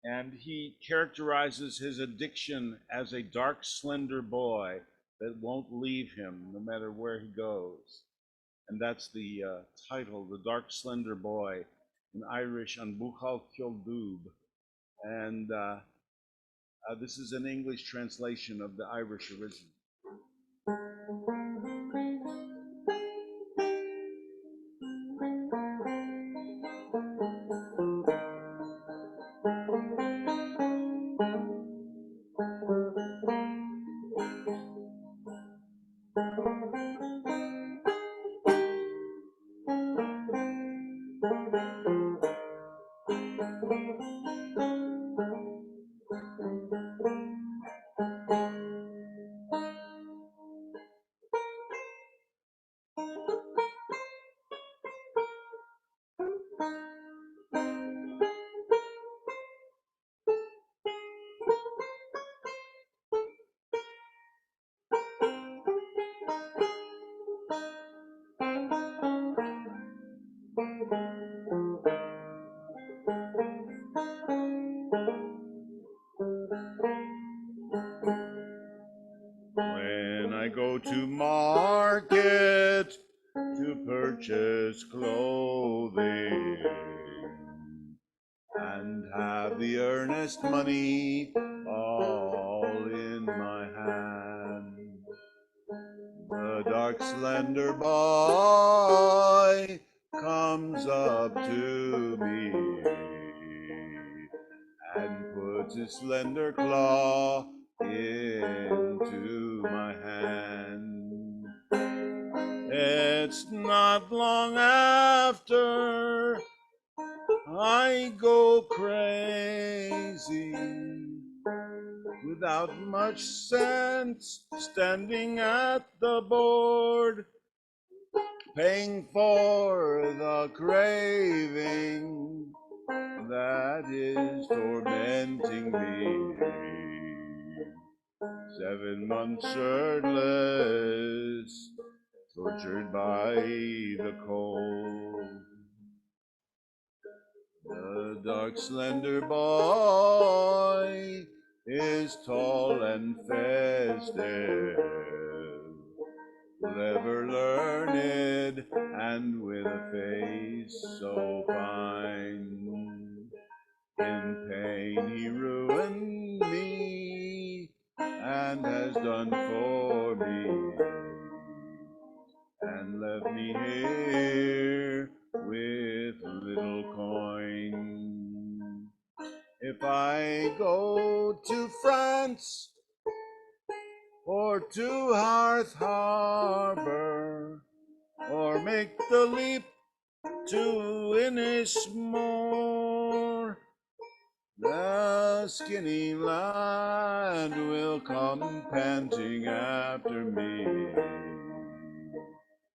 and he characterizes his addiction as a dark, slender boy that won't leave him no matter where he goes. And that's the title, The Dark Slender Boy, in Irish, An Buchal Kildub. And this is an English translation of the Irish original. When I go to market to purchase clothing and have the earnest money all in my hand, the dark slender boy comes up to me and puts his slender claw into my hand. It's not long after I go crazy without much sense, standing at the board, paying for the craving that is tormenting me. 7 months shirtless, tortured by the cold. The dark, slender boy is tall and festive, clever, learned, and with a face so fine. In pain he ruined me and has done for me, and left me here with little coin. If I go to France or to Hearth Harbor, or make the leap to Innismore. The skinny lad will come panting after me,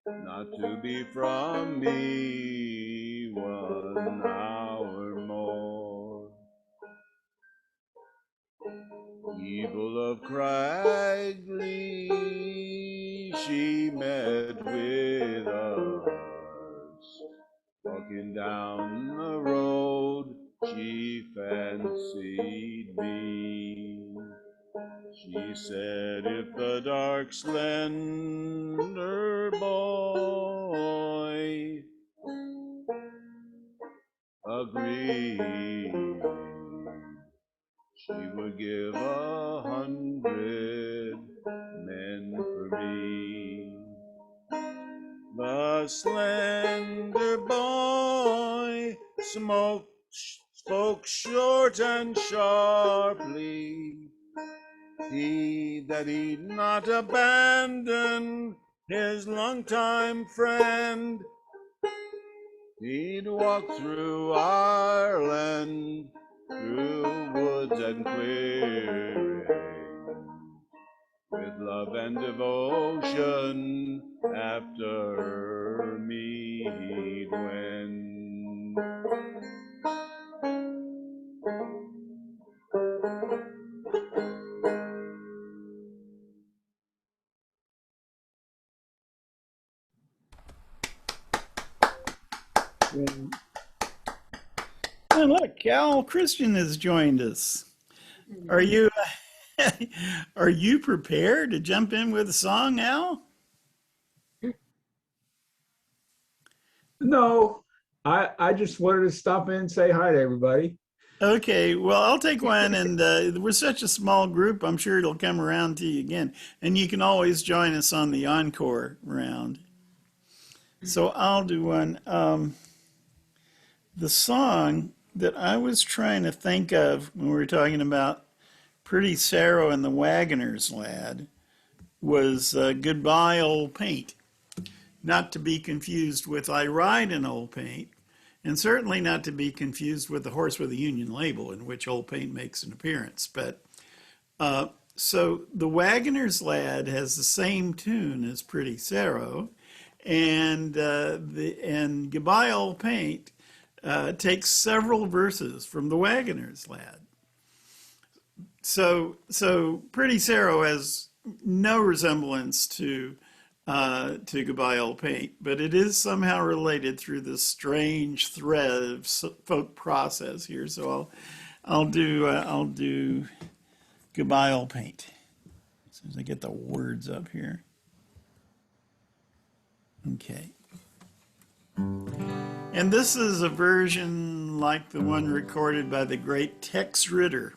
not to be from me 1 hour more. Evil of Cragley, she met with us. Walking down the road, she fancied me. She said, if the dark, slender boy agreed, she would give 100 men for me. The slender boy spoke short and sharply, that he'd not abandon his longtime friend. He'd walk through Ireland, through woods and clearing, with love and devotion after me he'd win. And look, Al Christian has joined us. Are you are you prepared to jump in with a song, Al? No, I just wanted to stop in and say hi to everybody. Okay, well, I'll take one, and we're such a small group, I'm sure it'll come around to you again. And you can always join us on the encore round. So I'll do one. The song that I was trying to think of when we were talking about Pretty Sarah and the Wagoner's Lad was Goodbye Old Paint. Not to be confused with I Ride in Old Paint, and certainly not to be confused with The Horse with a Union Label, in which Old Paint makes an appearance. But so the Wagoner's Lad has the same tune as Pretty Sarah, and Goodbye Old Paint takes several verses from the Wagoner's Lad. So Pretty Sarah has no resemblance to Goodbye Old Paint, but it is somehow related through this strange thread of folk process here. So I'll do Goodbye Old Paint as soon as I get the words up here. Okay. And this is a version like the one recorded by the great Tex Ritter.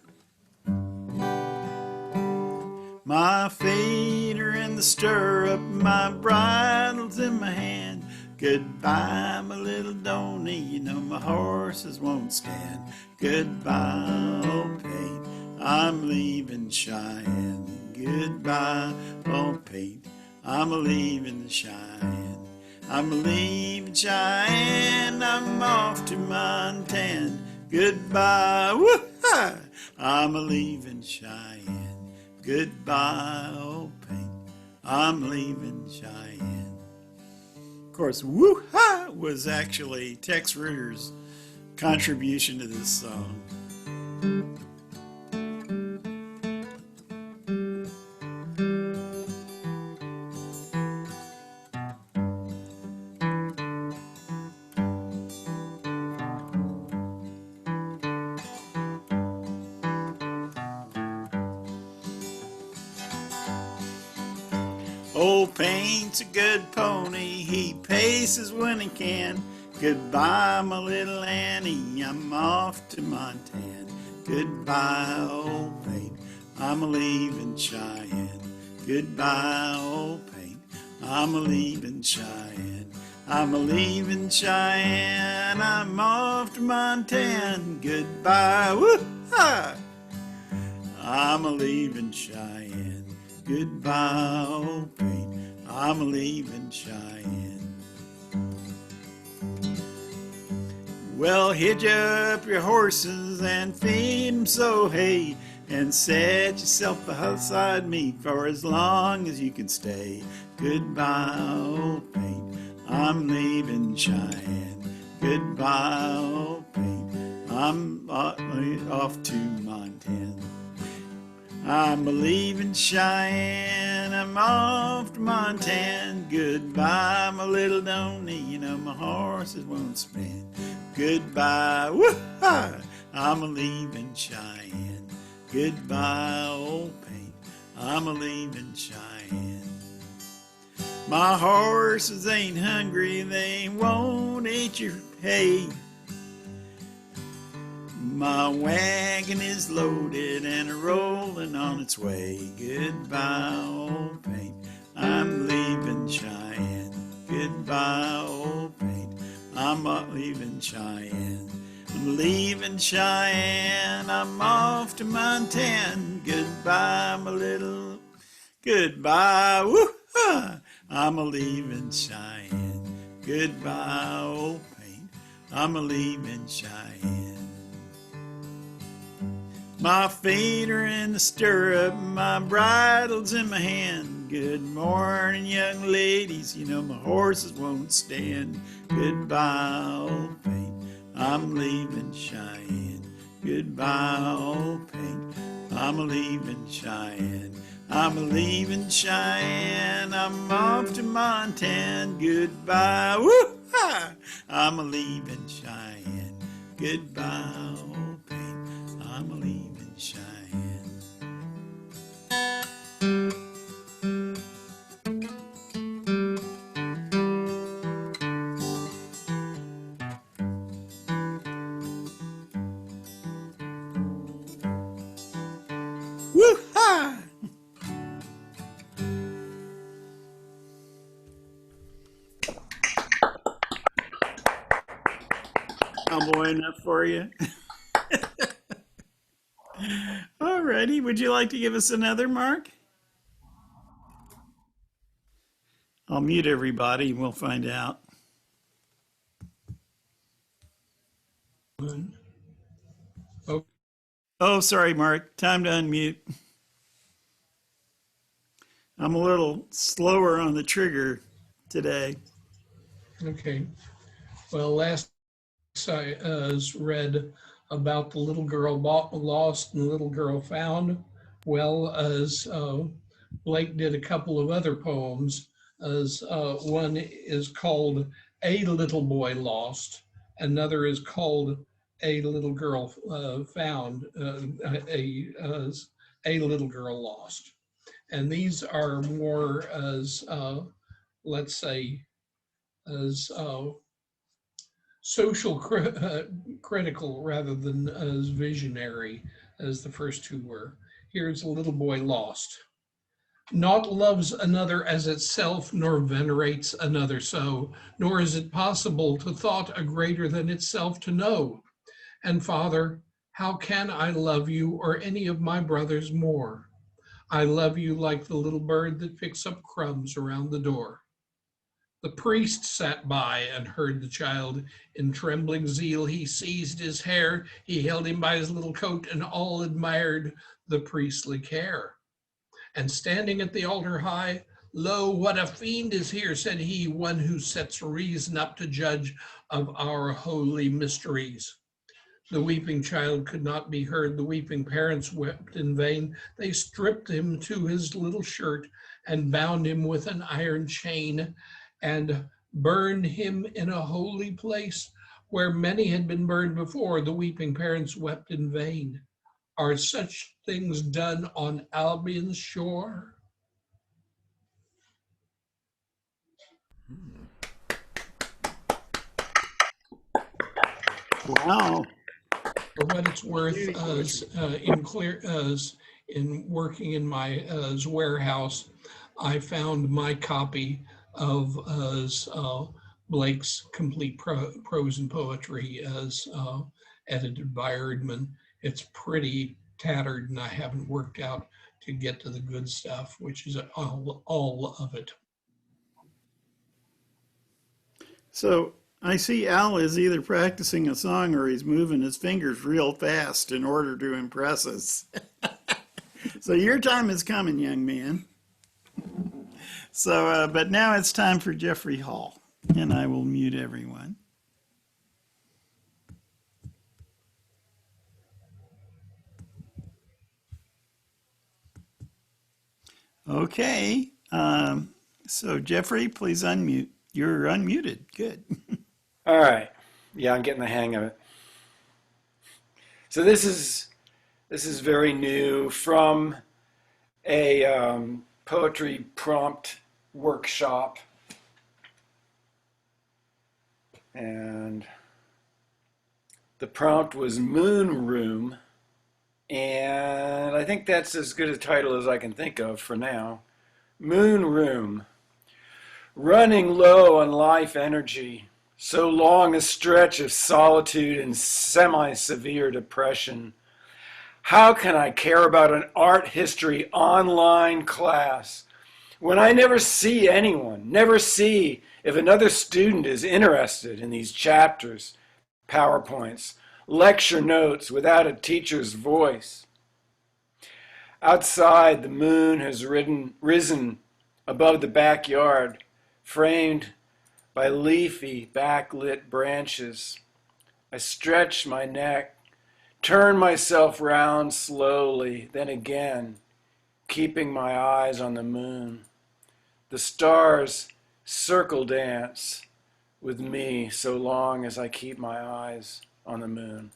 My feet are in the stirrup, my bridle's in my hand. Goodbye, my little Donny, you know my horses won't stand. Goodbye, Old Paint, I'm leaving Cheyenne. Goodbye, Old Paint, I'm a-leaving Cheyenne. I'm a-leaving Cheyenne, I'm off to Montana. Goodbye, woo-ha, I'm a-leaving Cheyenne. Goodbye, Old Paint, I'm leaving Cheyenne. Of course, woo-ha was actually Tex Ritter's contribution to this song. Old Paint's a good pony, he paces when he can. Goodbye, my little Annie, I'm off to Montana. Goodbye, Old Paint, I'm a-leaving Cheyenne. Goodbye, Old Paint, I'm a-leaving Cheyenne. I'm a-leaving Cheyenne, I'm off to Montana. Goodbye, woo-ha! I'm a-leaving Cheyenne. Goodbye, Old Paint, I'm a-leaving Cheyenne. Well, hitch up your horses and feed 'em so hay, and set yourself beside me for as long as you can stay. Goodbye, old paint, I'm leaving Cheyenne. Goodbye, old paint, I'm off to Montana. I'm leaving Cheyenne, I'm off to Montana. Goodbye, my little Donny, you know my horses won't spin. Goodbye, woo-ha, I'm leaving Cheyenne. Goodbye, old paint, I'm leaving Cheyenne. My horses ain't hungry, they won't eat your hay. My wagon is loaded and rolling on its way. Goodbye, old paint, I'm leaving Cheyenne. Goodbye, old paint, I'm leaving Cheyenne. I'm leaving Cheyenne, I'm off to Montana. Goodbye, my little, goodbye, woo-ha, I'm leaving Cheyenne. Goodbye, old paint, I'm leaving Cheyenne. My feet are in the stirrup, my bridle's in my hand. Good morning, young ladies, you know my horses won't stand. Goodbye, old paint, I'm leaving Cheyenne. Goodbye, old paint, I'm leaving Cheyenne. I'm leaving Cheyenne, I'm off to Montana. Goodbye, woo-ha, I'm leaving Cheyenne. Goodbye, old paint, I'm leaving Cheyenne. Woo-ha! Cowboy enough for you? Alrighty, would you like to give us another, Mark? I'll mute everybody and we'll find out. Oh, Oh, sorry, Mark. Time to unmute. I'm a little slower on the trigger today. okay. Well, last I read about the little girl lost and the little girl found. Well, as Blake did a couple of other poems, as one is called A Little Boy Lost, another is called A Little Girl Found, a Little Girl Lost. And these are more as, let's say, as social critical rather than as visionary as the first two were. Here's A Little Boy Lost. Naught loves another as itself, nor venerates another so, nor is it possible to thought a greater than itself to know. And Father, how can I love you or any of my brothers more? I love you like the little bird that picks up crumbs around the door. The priest sat by and heard the child. In trembling zeal, he seized his hair. He held him by his little coat and all admired the priestly care. And standing at the altar high, lo, what a fiend is here, said he, one who sets reason up to judge of our holy mysteries. The weeping child could not be heard. The weeping parents wept in vain. They stripped him to his little shirt and bound him with an iron chain and burned him in a holy place where many had been burned before. The weeping parents wept in vain. Are such things done on Albion's shore? Wow. For what it's worth, in working in my warehouse, I found my copy of Blake's complete prose and poetry as edited by Erdman. It's pretty tattered, and I haven't worked out to get to the good stuff, which is all of it. So I see Al is either practicing a song or he's moving his fingers real fast in order to impress us. So your time is coming, young man. So, but now it's time for Jeffrey Hall, and I will mute everyone. Okay, so Jeffrey, please unmute. You're unmuted. Good. All right. Yeah, I'm getting the hang of it. So this is very new from a poetry prompt workshop, and the prompt was Moon Room, and I think that's as good a title as I can think of for now. Moon Room. Running low on life energy, so long a stretch of solitude and semi-severe depression. How can I care about an art history online class when I never see anyone, never see if another student is interested in these chapters, PowerPoints, lecture notes without a teacher's voice? Outside, the moon has risen above the backyard, framed by leafy, backlit branches. I stretch my neck, turn myself round slowly, then again, keeping my eyes on the moon. The stars circle dance with me so long as I keep my eyes on the moon.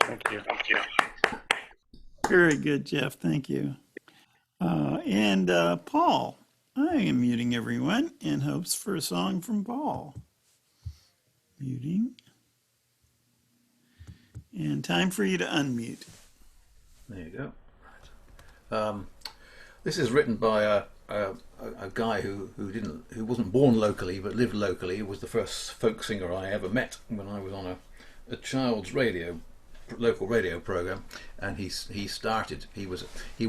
Thank you. Thank you. Very good, Jeff. Thank you. And Paul, I am muting everyone in hopes for a song from Paul. Muting. And time for you to unmute. There you go. Right. This is written by a guy who wasn't born locally but lived locally. He was the first folk singer I ever met when I was on a child's local radio program, and he was born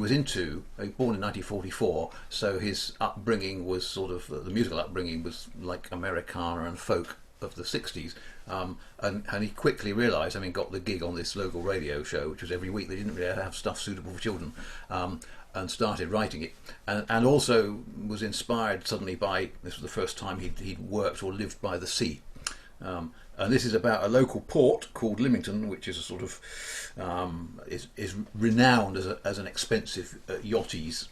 in 1944, so his upbringing was sort of the musical upbringing was like Americana and folk of the 60s, and he quickly realised, got the gig on this local radio show, which was every week. They didn't really have stuff suitable for children, and started writing it, and also was inspired suddenly by, this was the first time he'd worked or lived by the sea. And this is about a local port called Lymington, which is a sort of is renowned as an expensive yachties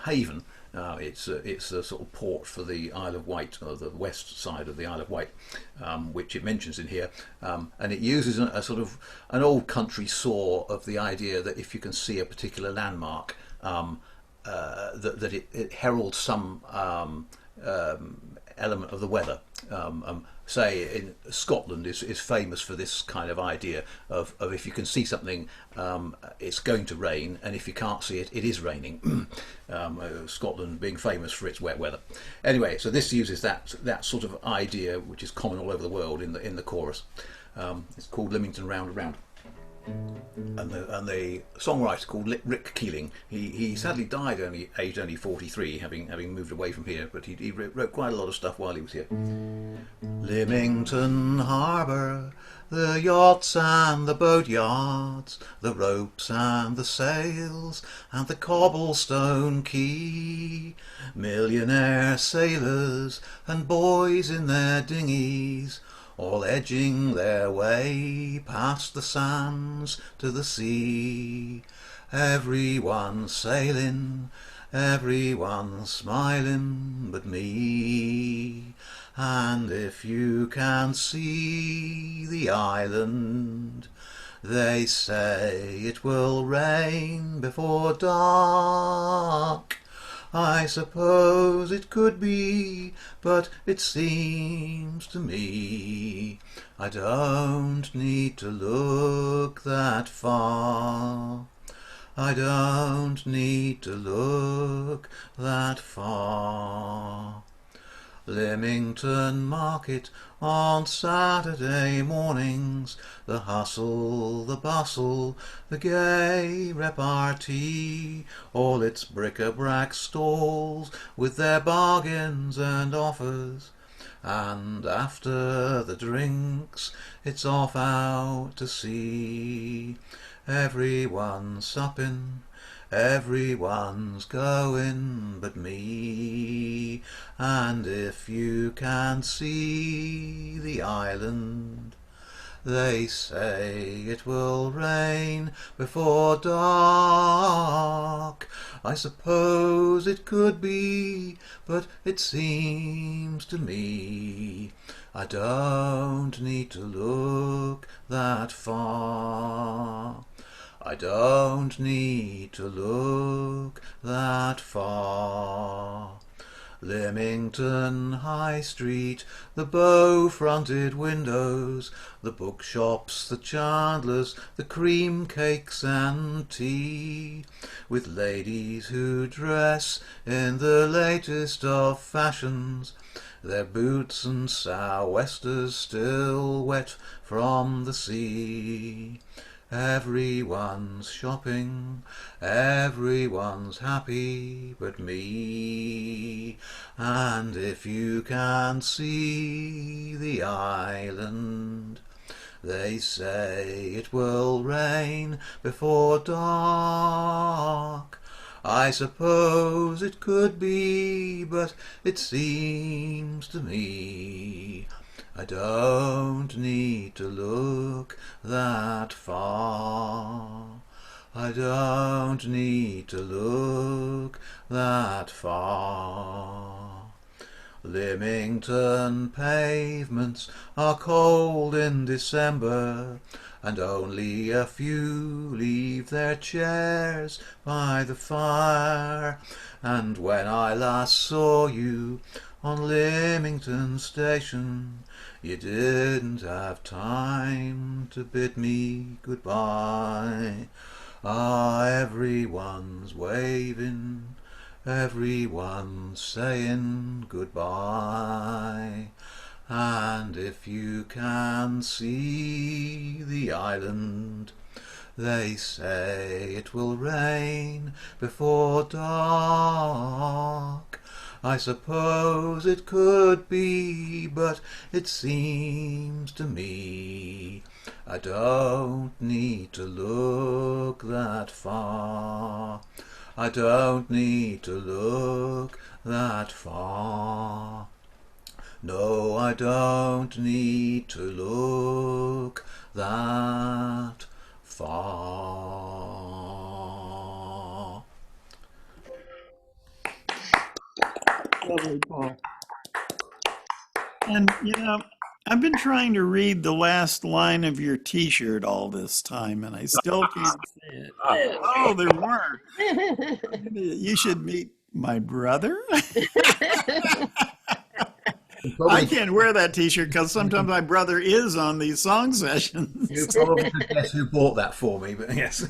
haven. It's a sort of port for the Isle of Wight, or the west side of the Isle of Wight, which it mentions in here, and it uses a sort of an old country saw of the idea that if you can see a particular landmark, that it heralds some element of the weather. Say in Scotland is famous for this kind of idea of if you can see something, it's going to rain, and if you can't see it, it is raining. Scotland being famous for its wet weather. Anyway, so this uses that sort of idea, which is common all over the world, in the chorus. It's called Lymington Round and Round. And the songwriter called Rick Keeling, he sadly died aged only 43, having moved away from here, but he wrote quite a lot of stuff while he was here. Lymington Harbour, the yachts and the boatyards, the ropes and the sails, and the cobblestone quay, millionaire sailors and boys in their dinghies, all edging their way past the sands to the sea. Everyone sailing, everyone smiling but me. And if you can see the island, they say it will rain before dark. I suppose it could be, but it seems to me I don't need to look that far. I don't need to look that far. Lymington Market on Saturday mornings, the hustle, the bustle, the gay repartee, all its bric-a-brac stalls with their bargains and offers. And after the drinks, it's off out to sea. Everyone's supping, everyone's going but me. And if you can see the island, they say it will rain before dark. I suppose it could be, but it seems to me I don't need to look that far. I don't need to look that far. Lymington High Street, the bow-fronted windows, the bookshops, the chandlers, the cream cakes and tea, with ladies who dress in the latest of fashions, their boots and sou'westers still wet from the sea. Everyone's shopping, everyone's happy but me. And if you can see the island, they say it will rain before dark. I suppose it could be, but it seems to me I don't need to look that far. I don't need to look that far. Lymington pavements are cold in December, and only a few leave their chairs by the fire. And when I last saw you on Lymington Station, you didn't have time to bid me goodbye. Ah, everyone's waving, everyone's saying goodbye. And if you can see the island, they say it will rain before dark. I suppose it could be, but it seems to me I don't need to look that far. I don't need to look that far. No, I don't need to look that far. Lovely, Paul. And, you know, I've been trying to read the last line of your T-shirt all this time, and I still can't see it. Oh, there were. You should meet my brother. I can't wear that T-shirt because sometimes my brother is on these song sessions. You probably could guess who bought that for me, but yes.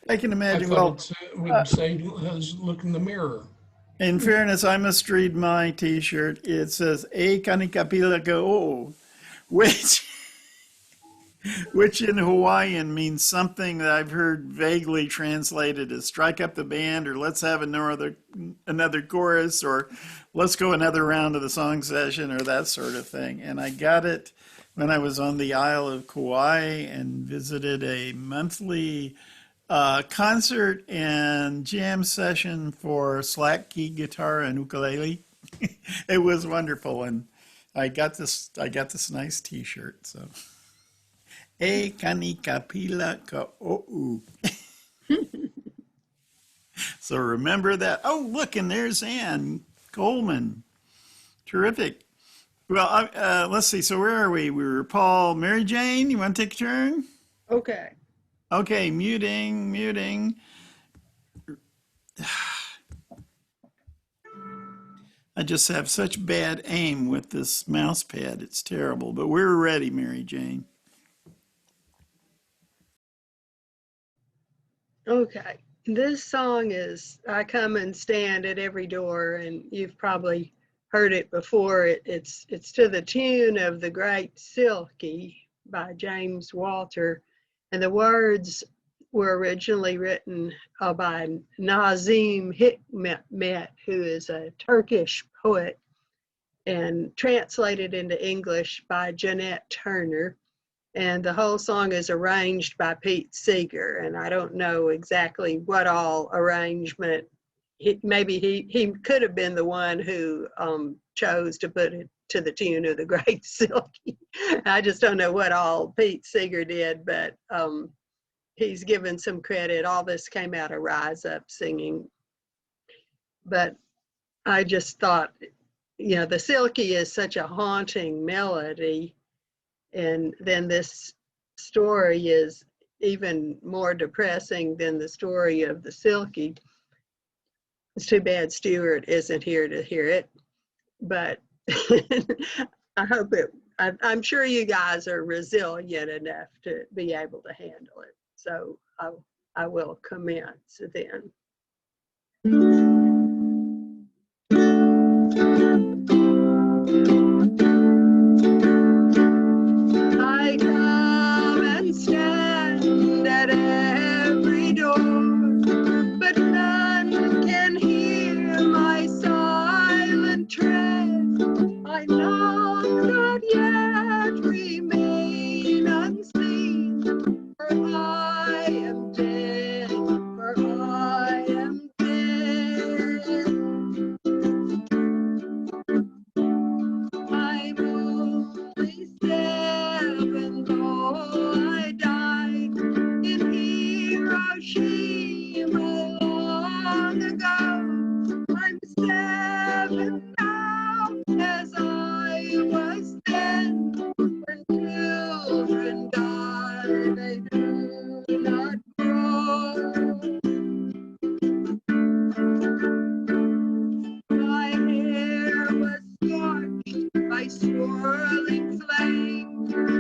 I can I imagine. thought Well, it would say, look in the mirror. in fairness, I must read my T-shirt. It says "E kanikapila ka'o," which in Hawaiian means something that I've heard vaguely translated as "strike up the band" or "let's have another chorus" or "let's go another round of the song session" or that sort of thing. And I got it when I was on the Isle of Kauai and visited a monthly concert and jam session for slack key guitar and ukulele. It was wonderful, and I got this nice T-shirt. So, e kanikapila ka'o'u. So remember that. Oh, look, and there's Ann Coleman. Terrific. Well, let's see. So where are we? We were Paul, Mary Jane. You want to take a turn? Okay. Okay, muting. I just have such bad aim with this mouse pad. It's terrible, but we're ready, Mary Jane. Okay. This song is, I come and stand at every door, and you've probably heard it before. It's to the tune of The Great Silky by James Walter. And the words were originally written by Nazim Hikmet, who is a Turkish poet, and translated into English by Jeanette Turner. And the whole song is arranged by Pete Seeger. And I don't know exactly what all arrangement. Maybe he could have been the one who chose to put it to the tune of The Great Silky. I just don't know what all Pete Seeger did, but he's given some credit. All this came out of Rise Up Singing. But I just thought, you know, the Silky is such a haunting melody. And then this story is even more depressing than the story of the Silky. It's too bad Stuart isn't here to hear it, but I hope I'm sure you guys are resilient enough to be able to handle it. So I will commence then. I come and stand at every door, but none can hear my silent tread. I knock, not yet remain unseen, for I am dead, for I am dead. I'm only 7, though I died in Hiroshima long ago. I'm 7 now, as I was then. When children die, they do not grow. My hair was scorched by swirling flame.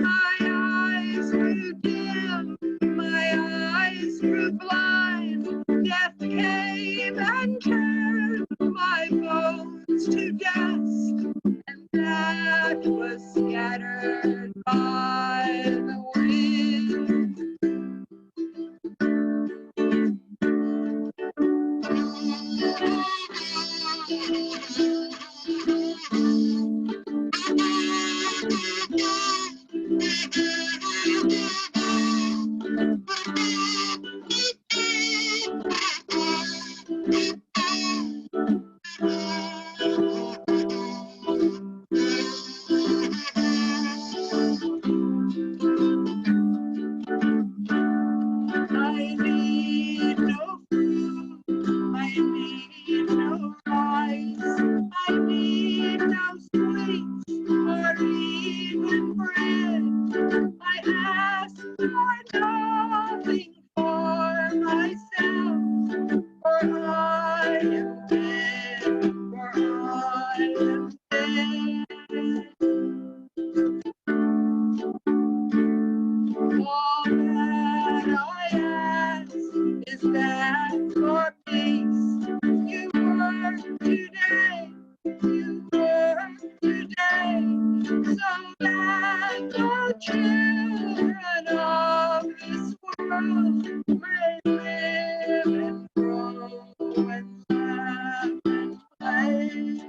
My eyes grew dim, my eyes grew blind. Death came and turned my bones to dust, and that was scattered by the wind. I need no food, I need no rice, I need no sweets or even bread. I ask for nothing for myself, for I am dead, for I am dead. All that I ask is that for peace you work today, you work today, so that the children of this world may live and grow and laugh and play.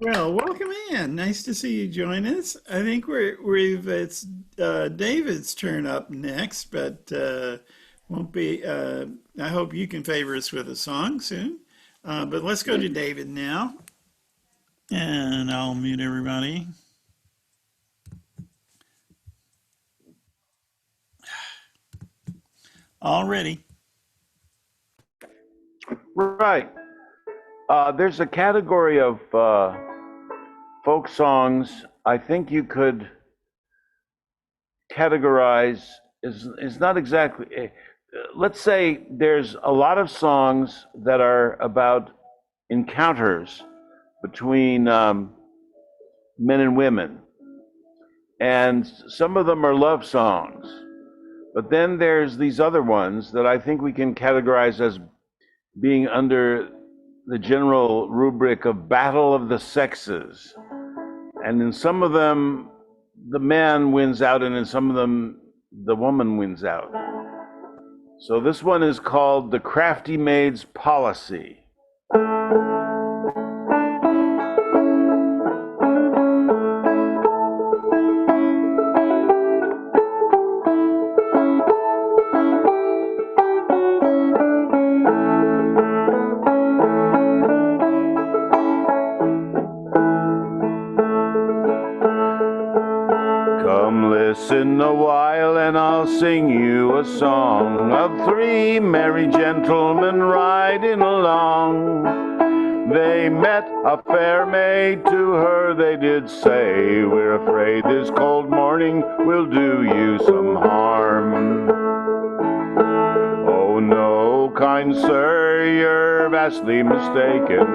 Well, welcome in. Nice to see you join us. I think it's David's turn up next, but won't be. I hope you can favor us with a song soon. But let's go to David now, and I'll mute everybody. All ready. Right. There's a category of folk songs I think you could categorize is not exactly. Let's say there's a lot of songs that are about encounters between men and women, and some of them are love songs. But then there's these other ones that I think we can categorize as being under the general rubric of battle of the sexes. And in some of them, the man wins out, and in some of them, the woman wins out. So this one is called The Crafty Maid's Policy. Come listen a while and I'll sing you a song of three merry gentlemen riding along. They met a fair maid, to her they did say, we're afraid this cold morning will do you some harm. Oh no, kind sir, you're vastly mistaken.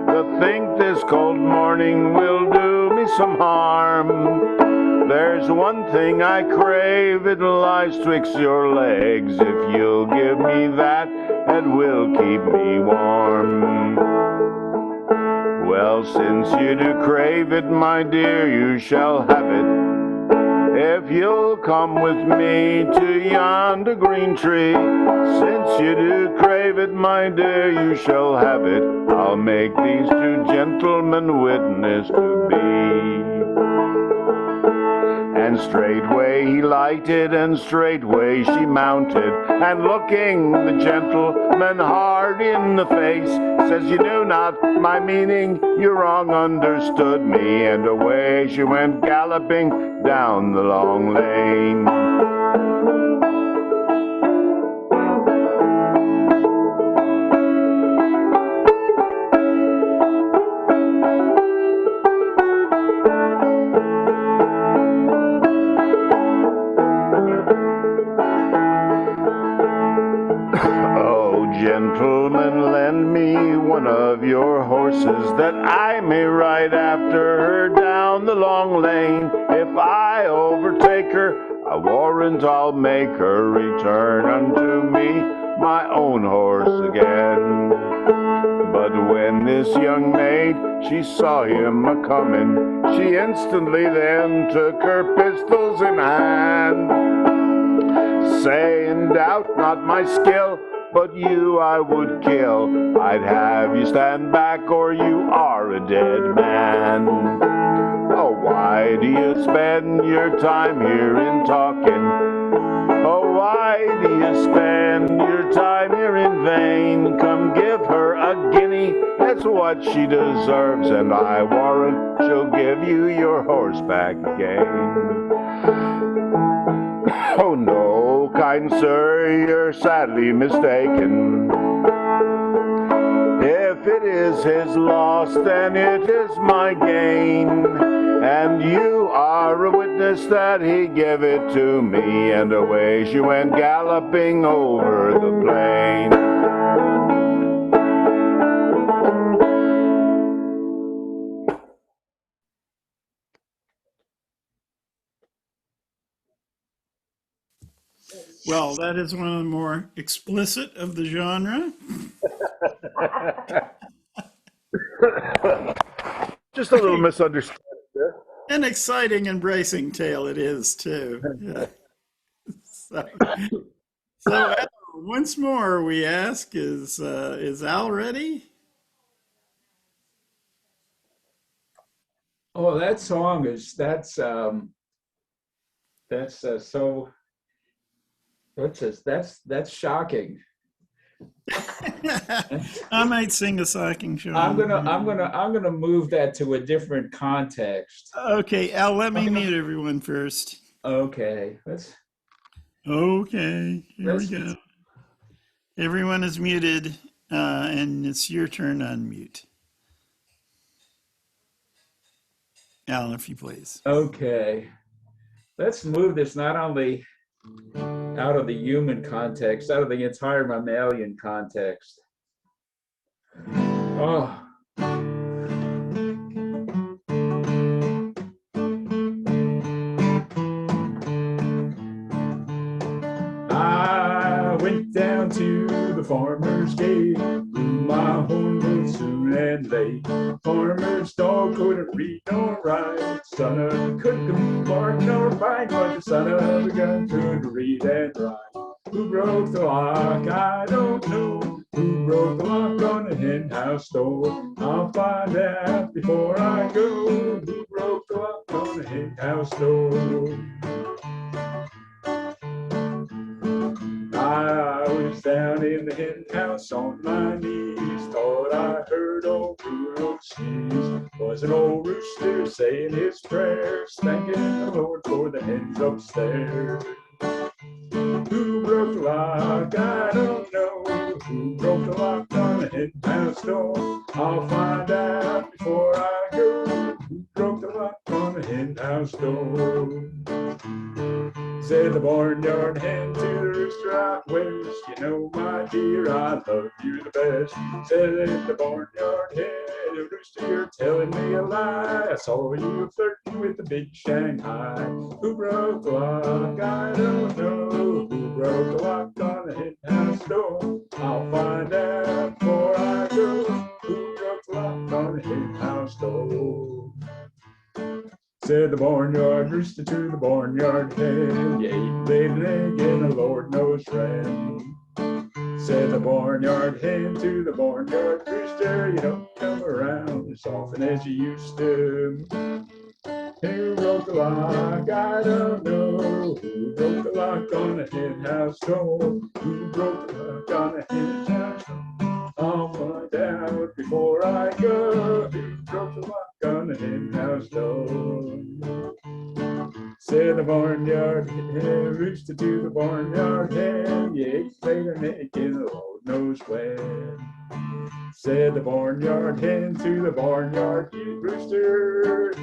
To think this cold morning will do me some harm. There's one thing I crave, it lies twixt your legs. If you'll give me that, it will keep me warm. Well, since you do crave it, my dear, you shall have it. If you'll come with me to yonder green tree, since you do crave it, my dear, you shall have it. I'll make these two gentlemen witness to be. And straightway he lighted, and straightway she mounted, and looking the gentleman hard in the face, says, you knew not my meaning, you wrong understood me, and away she went galloping down the long lane. Gentlemen, lend me one of your horses, that I may ride after her down the long lane. If I overtake her, I warrant I'll make her return unto me my own horse again. But when this young maid, she saw him a-comin', she instantly then took her pistols in hand, saying, doubt not my skill, but you I would kill. I'd have you stand back, or you are a dead man. Oh, why do you spend your time here in talking? Oh, why do you spend your time here in vain? Come give her a guinea, that's what she deserves, and I warrant she'll give you your horse back again. Oh no, kind sir, you're sadly mistaken. If it is his loss, then it is my gain. And you are a witness that he gave it to me, and away she went galloping over the plain. Well, that is one of the more explicit of the genre. Just a little misunderstood. An exciting and bracing tale it is, too. Yeah. So Al, once more we ask, is Al ready? Oh, that song so what's this? That's shocking. I might sing a stocking show. I'm gonna move that to a different context. Okay, Al, let me mute everyone first. Okay, Okay, here we let's go. Everyone is muted, and it's your turn to unmute. Al, if you please. okay. Let's move this not only out of the human context, out of the entire mammalian context. Oh. I went down to the farmer's gate, blew my horn both soon and late. Farmer's dog couldn't read nor write, son of a couldn't bark nor bite, but the son of a gun could read and write. Who broke the lock? I don't know. Who broke the lock on the hen house door? I'll find out before I go. Who broke the lock on the hen house door? I was down in the hen house on my knees, thought I heard old Bruno sneeze. Was an old rooster saying his prayers, thanking the Lord for the hens upstairs. Who broke the lock? I don't know. Who broke the lock on the hen house door? I'll find out before I go. Who broke the lock on the hen house door? Said the barnyard hen to the rooster out west, you know, my dear, I love you the best. Said the barnyard hen, the rooster, you're telling me a lie. I saw you flirting with the big Shanghai. Who broke the lock? I don't know. Who broke the lock on the hen house door? I'll find out before I go. Who broke the lock on the hen house door? Said the barnyard rooster to the barnyard hen, you ain't laid an egg in a Lord knows when. Said the barnyard hen to the barnyard rooster, you don't come around as often as you used to. Who broke the lock? I don't know. Who broke the lock on the hen house door? Who broke the lock on the hen house door? I'll find out before I go. Who broke the lock on the hen house door? Said the barnyard hen, rooster to the barnyard hen, you ain't laid an egg in the Lord knows when. Said the barnyard hen to the barnyard rooster,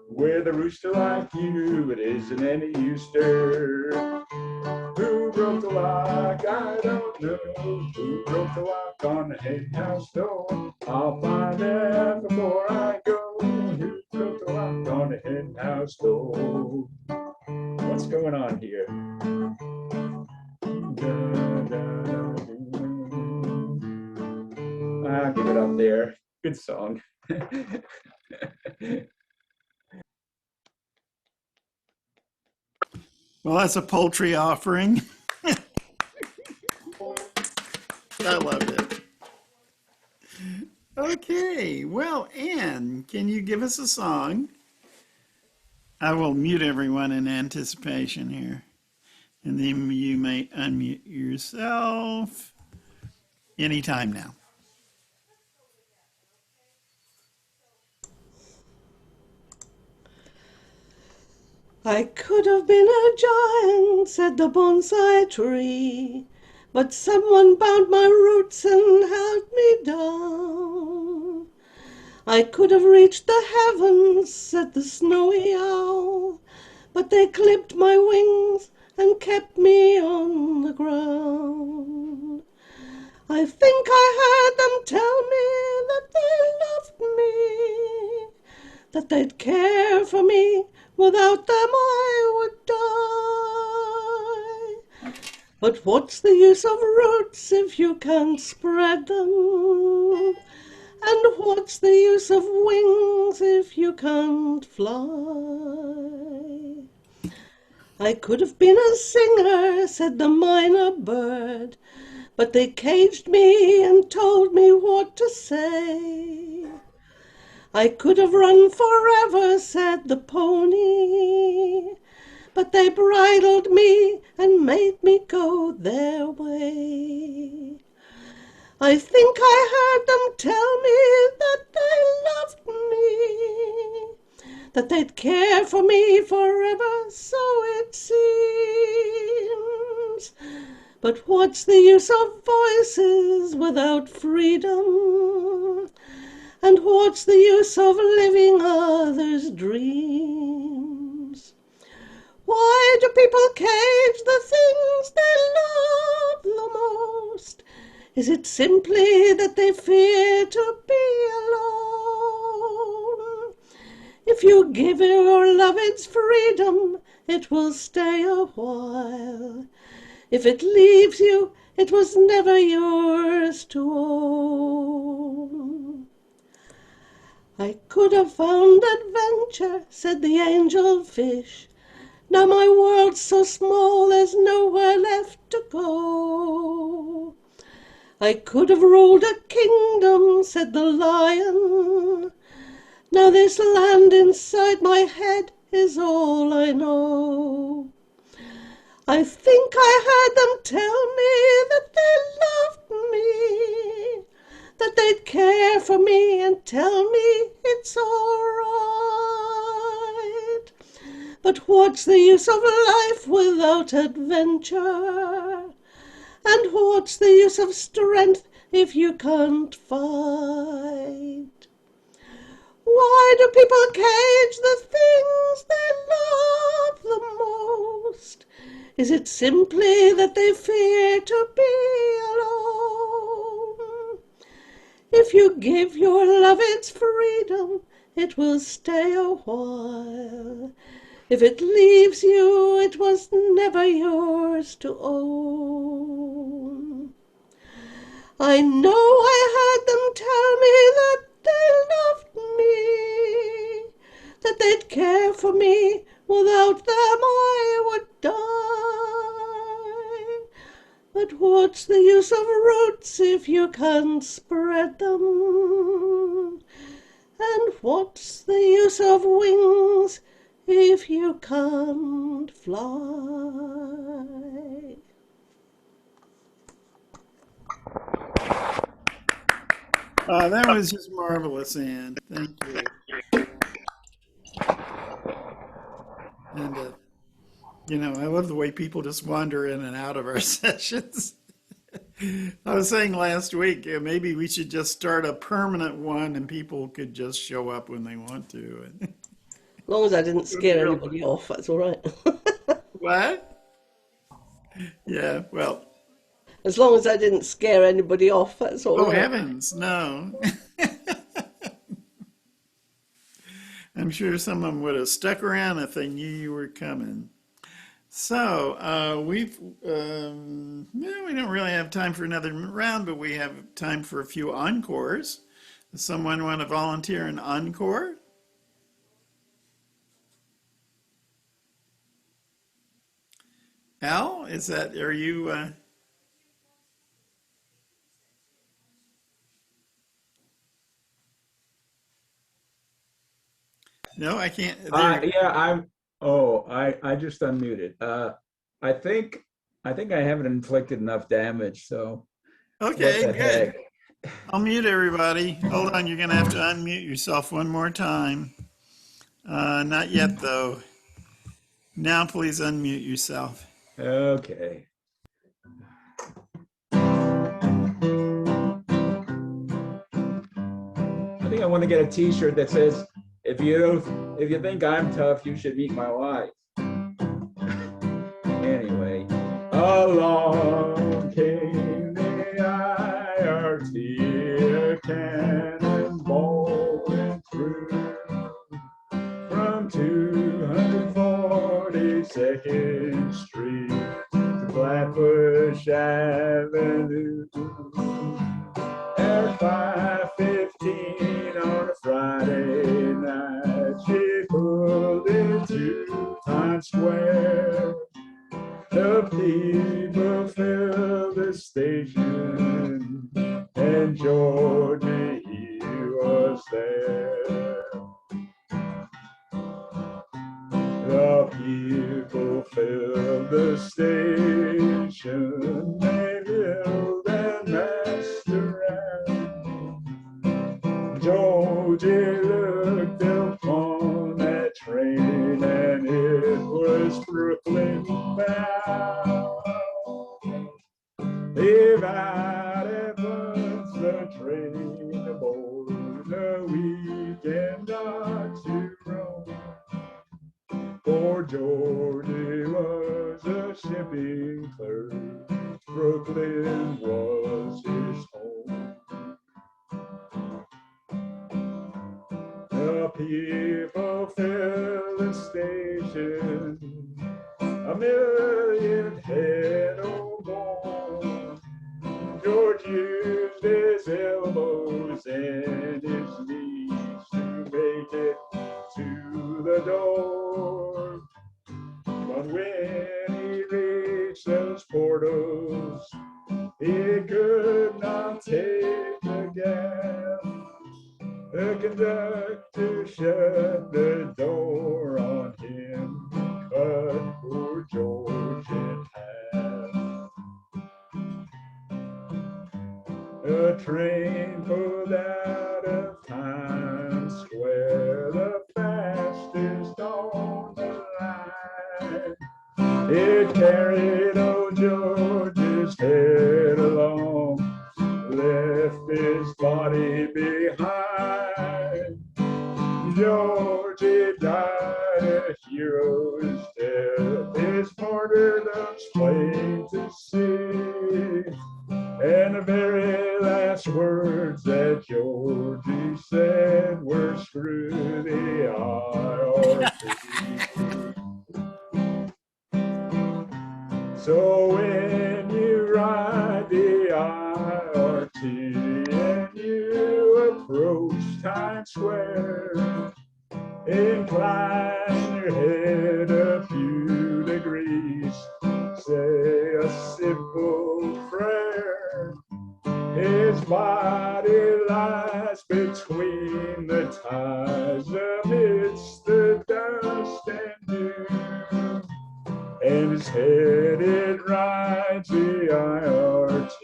with a rooster like you, it isn't any use to. Who broke the lock? I don't know. Who broke the lock on the hen house door? I'll find out before I go. Who broke the lock on the hen house door? What's going on here? I'll give it up there. Good song. Well, that's a poultry offering. I loved it. Okay, well, Anne, can you give us a song? I will mute everyone in anticipation here. And then you may unmute yourself anytime now. I could have been a giant, said the bonsai tree, but someone bound my roots and held me down. I could have reached the heavens, said the snowy owl, but they clipped my wings and kept me on the ground. I think I heard them tell me that they loved me, that they'd care for me. Without them I would die. But what's the use of roots if you can't spread them? And what's the use of wings if you can't fly? I could have been a singer, said the minor bird, but they caged me and told me what to say. I could have run forever, said the pony, but they bridled me and made me go their way. I think I heard them tell me that they loved me, that they'd care for me forever, so it seems. But what's the use of voices without freedom? And what's the use of living others' dreams? Why do people cage the things they love the most? Is it simply that they fear to be alone? If you give your love its freedom, it will stay a while. If it leaves you, it was never yours to own. I could have found adventure, said the angel fish. Now my world's so small, there's nowhere left to go. I could have ruled a kingdom, said the lion. Now this land inside my head is all I know. I think I heard them tell me that they loved me, that they'd care for me and tell me it's all right. But what's the use of life without adventure? And what's the use of strength if you can't fight? Why do people cage the things they love the most? Is it simply that they fear to be alone? If you give your love its freedom, it will stay a while. If it leaves you, it was never yours to own. I know I heard them tell me that they loved me, that they'd care for me, without them I would die. But what's the use of roots if you can't spread them? And what's the use of wings if you can't fly? That was just marvelous, Anne. Thank you. And, I love the way people just wander in and out of our sessions. I was saying last week, maybe we should just start a permanent one and people could just show up when they want to. As long as I didn't scare anybody off, that's all right. What? Yeah, well. As long as I didn't scare anybody off, that's all right. Oh, heavens, no. I'm sure some of them would have stuck around if they knew you were coming. So we don't really have time for another round, but we have time for a few encores. Does someone want to volunteer an encore? Al, are you? No, I can't. Yeah, I just unmuted. I think I haven't inflicted enough damage, so. Okay, good. I'll mute everybody. Hold on, you're gonna have to unmute yourself one more time. Not yet though. Now please unmute yourself. Okay. I think I want to get a T-shirt that says, if you think I'm tough, you should meet my wife. Anyway, along came the IRT, a cannonball went through from 242nd Street to Flatbush Avenue. At 5:15 on a Friday night, she pulled into Times Square. The people filled the station, and Georgie, he was there. The people filled the station, they milled and messed around. Georgie looked upon that train, and it was Brooklyn bound. If I'd have punched the train aboard a weekend or two wrong, for Georgie was a shipping clerk, Brooklyn was his home. The people fill the station, 1,000,000 head or more. George used his elbows and his knees to make it to the door. But when he reached those portals, he could not take the gap. The conductor shut the door on him, cut poor George in half. The train pulled out of Times Square, the fastest on the line. It carried old George's head along, left his body behind. Georgie died a hero's death, his martyrdom's plain to see. And the very last words that Georgie said were screw the IRT. So when you ride the IRT and you approach Times Square, incline your head a few degrees, say a simple prayer. His body lies between the ties amidst the dust and dew, and his head it rides the IRT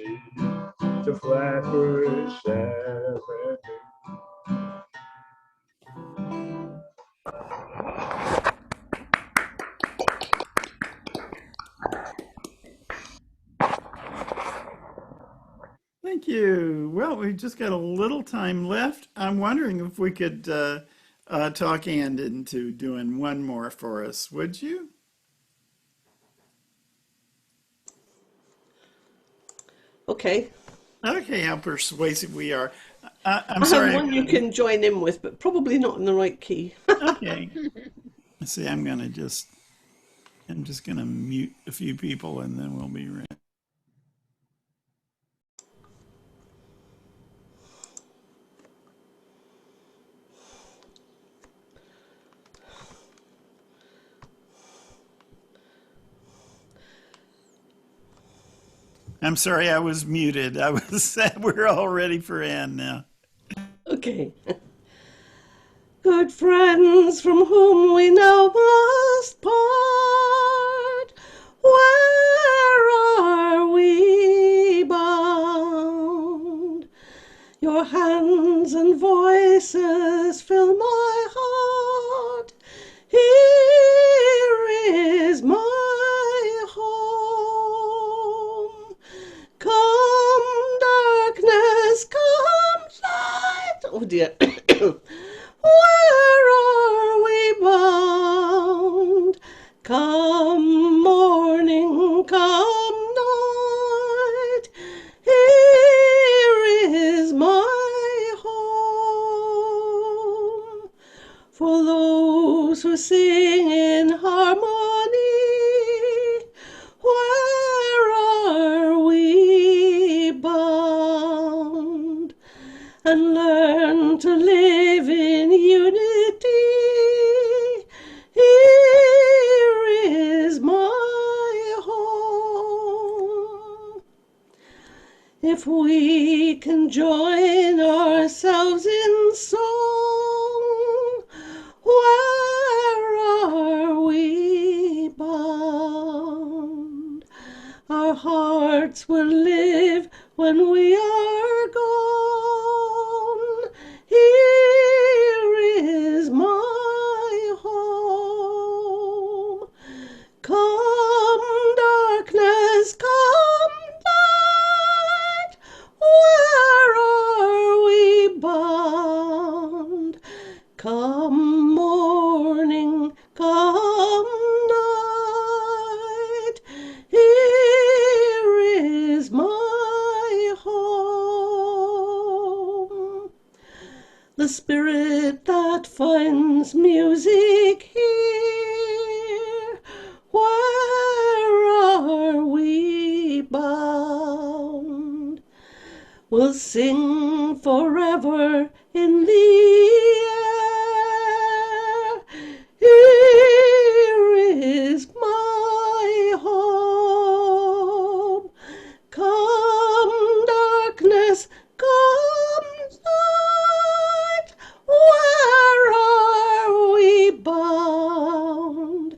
to Flatbush Avenue. Thank you. Well, we've just got a little time left. I'm wondering if we could talk Ann into doing one more for us. Would you? Okay. Okay, how persuasive we are. I'm I sorry. have one you can join in with, but probably not in the right key. Okay. Let's see, I'm just gonna mute a few people and then we'll be ready. I'm sorry, I was muted. We're all ready for Ann now. Okay. Good friends from whom we now must part, where are we bound? Your hands and voices fill my heart. Here is my home. Come darkness, come light. Oh dear. Where are we bound? Come morning, come night. Here is my home. For those who sing in harmony, where are we bound? And learn to live in unity. Here is my home. If we can join ourselves in song, where are we hearts will live when we are gone. Here is my home. Come, darkness, come, light. Where are we bound? Come, morning, come, night. Here is my home. The spirit that finds music here, where are we bound? Will sing forever in the air. Here is my home. Come, darkness, come, light. Where are we bound?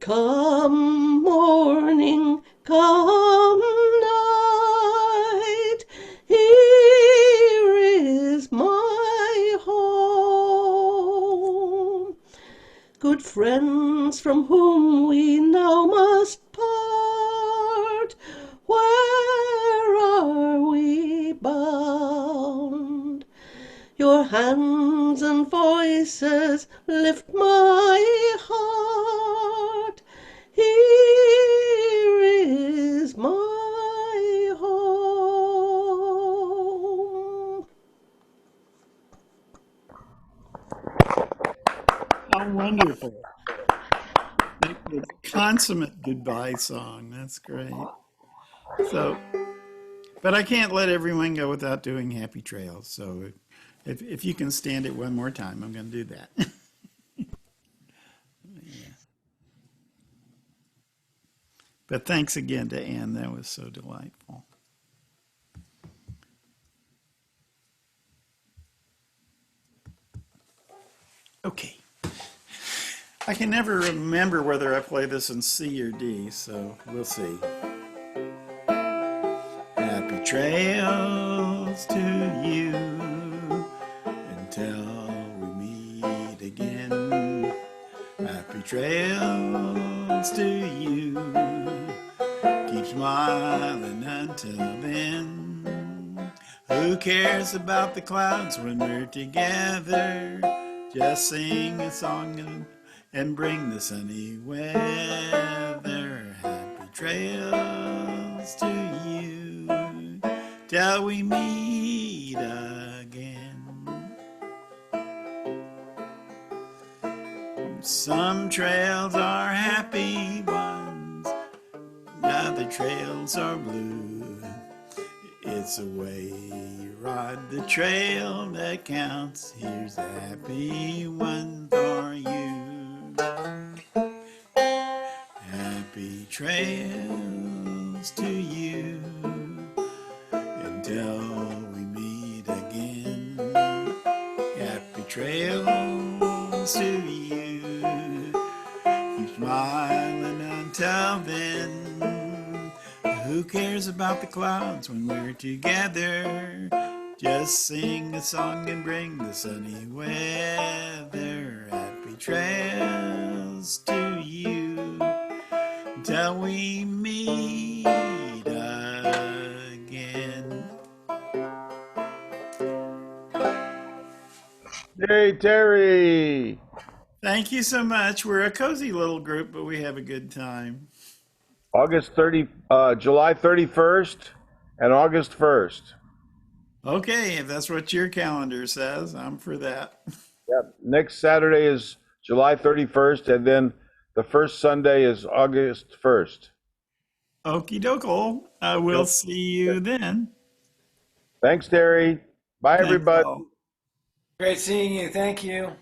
Come, morning, come, night. Here is my home. Good friends from whom we now must part, where are we bound? Your hands and voices lift my heart. Here is my home. How wonderful. The consummate goodbye song. That's great. So, but I can't let everyone go without doing Happy Trails. So if you can stand it one more time, I'm going to do that. Yeah. But thanks again to Ann. That was so delightful. Okay. I can never remember whether I play this in C or D, so we'll see. Happy trails to you until we meet again. Happy trails to you. Keep smiling until then. Who cares about the clouds when we're together? Just sing a song and bring the sunny weather. Happy trails to you till we meet again. Some trails are happy ones, other trails are blue. It's the way you ride the trail that counts. Here's a happy one for you. Happy trails to you until we meet again. Happy trails to you. Keep smiling until then. Who cares about the clouds when we're together? Just sing a song and bring the sunny weather. Happy trails to you till we meet again. Yay, Terry! Thank you so much. We're a cozy little group, but we have a good time. July 31st and August 1st. Okay, if that's what your calendar says, I'm for that. Yep. Next Saturday is July 31st, and then the first Sunday is August 1st. Okie doke. I will see you then. Thanks, Terry. Bye, Thanks, everybody. all. Great seeing you. Thank you.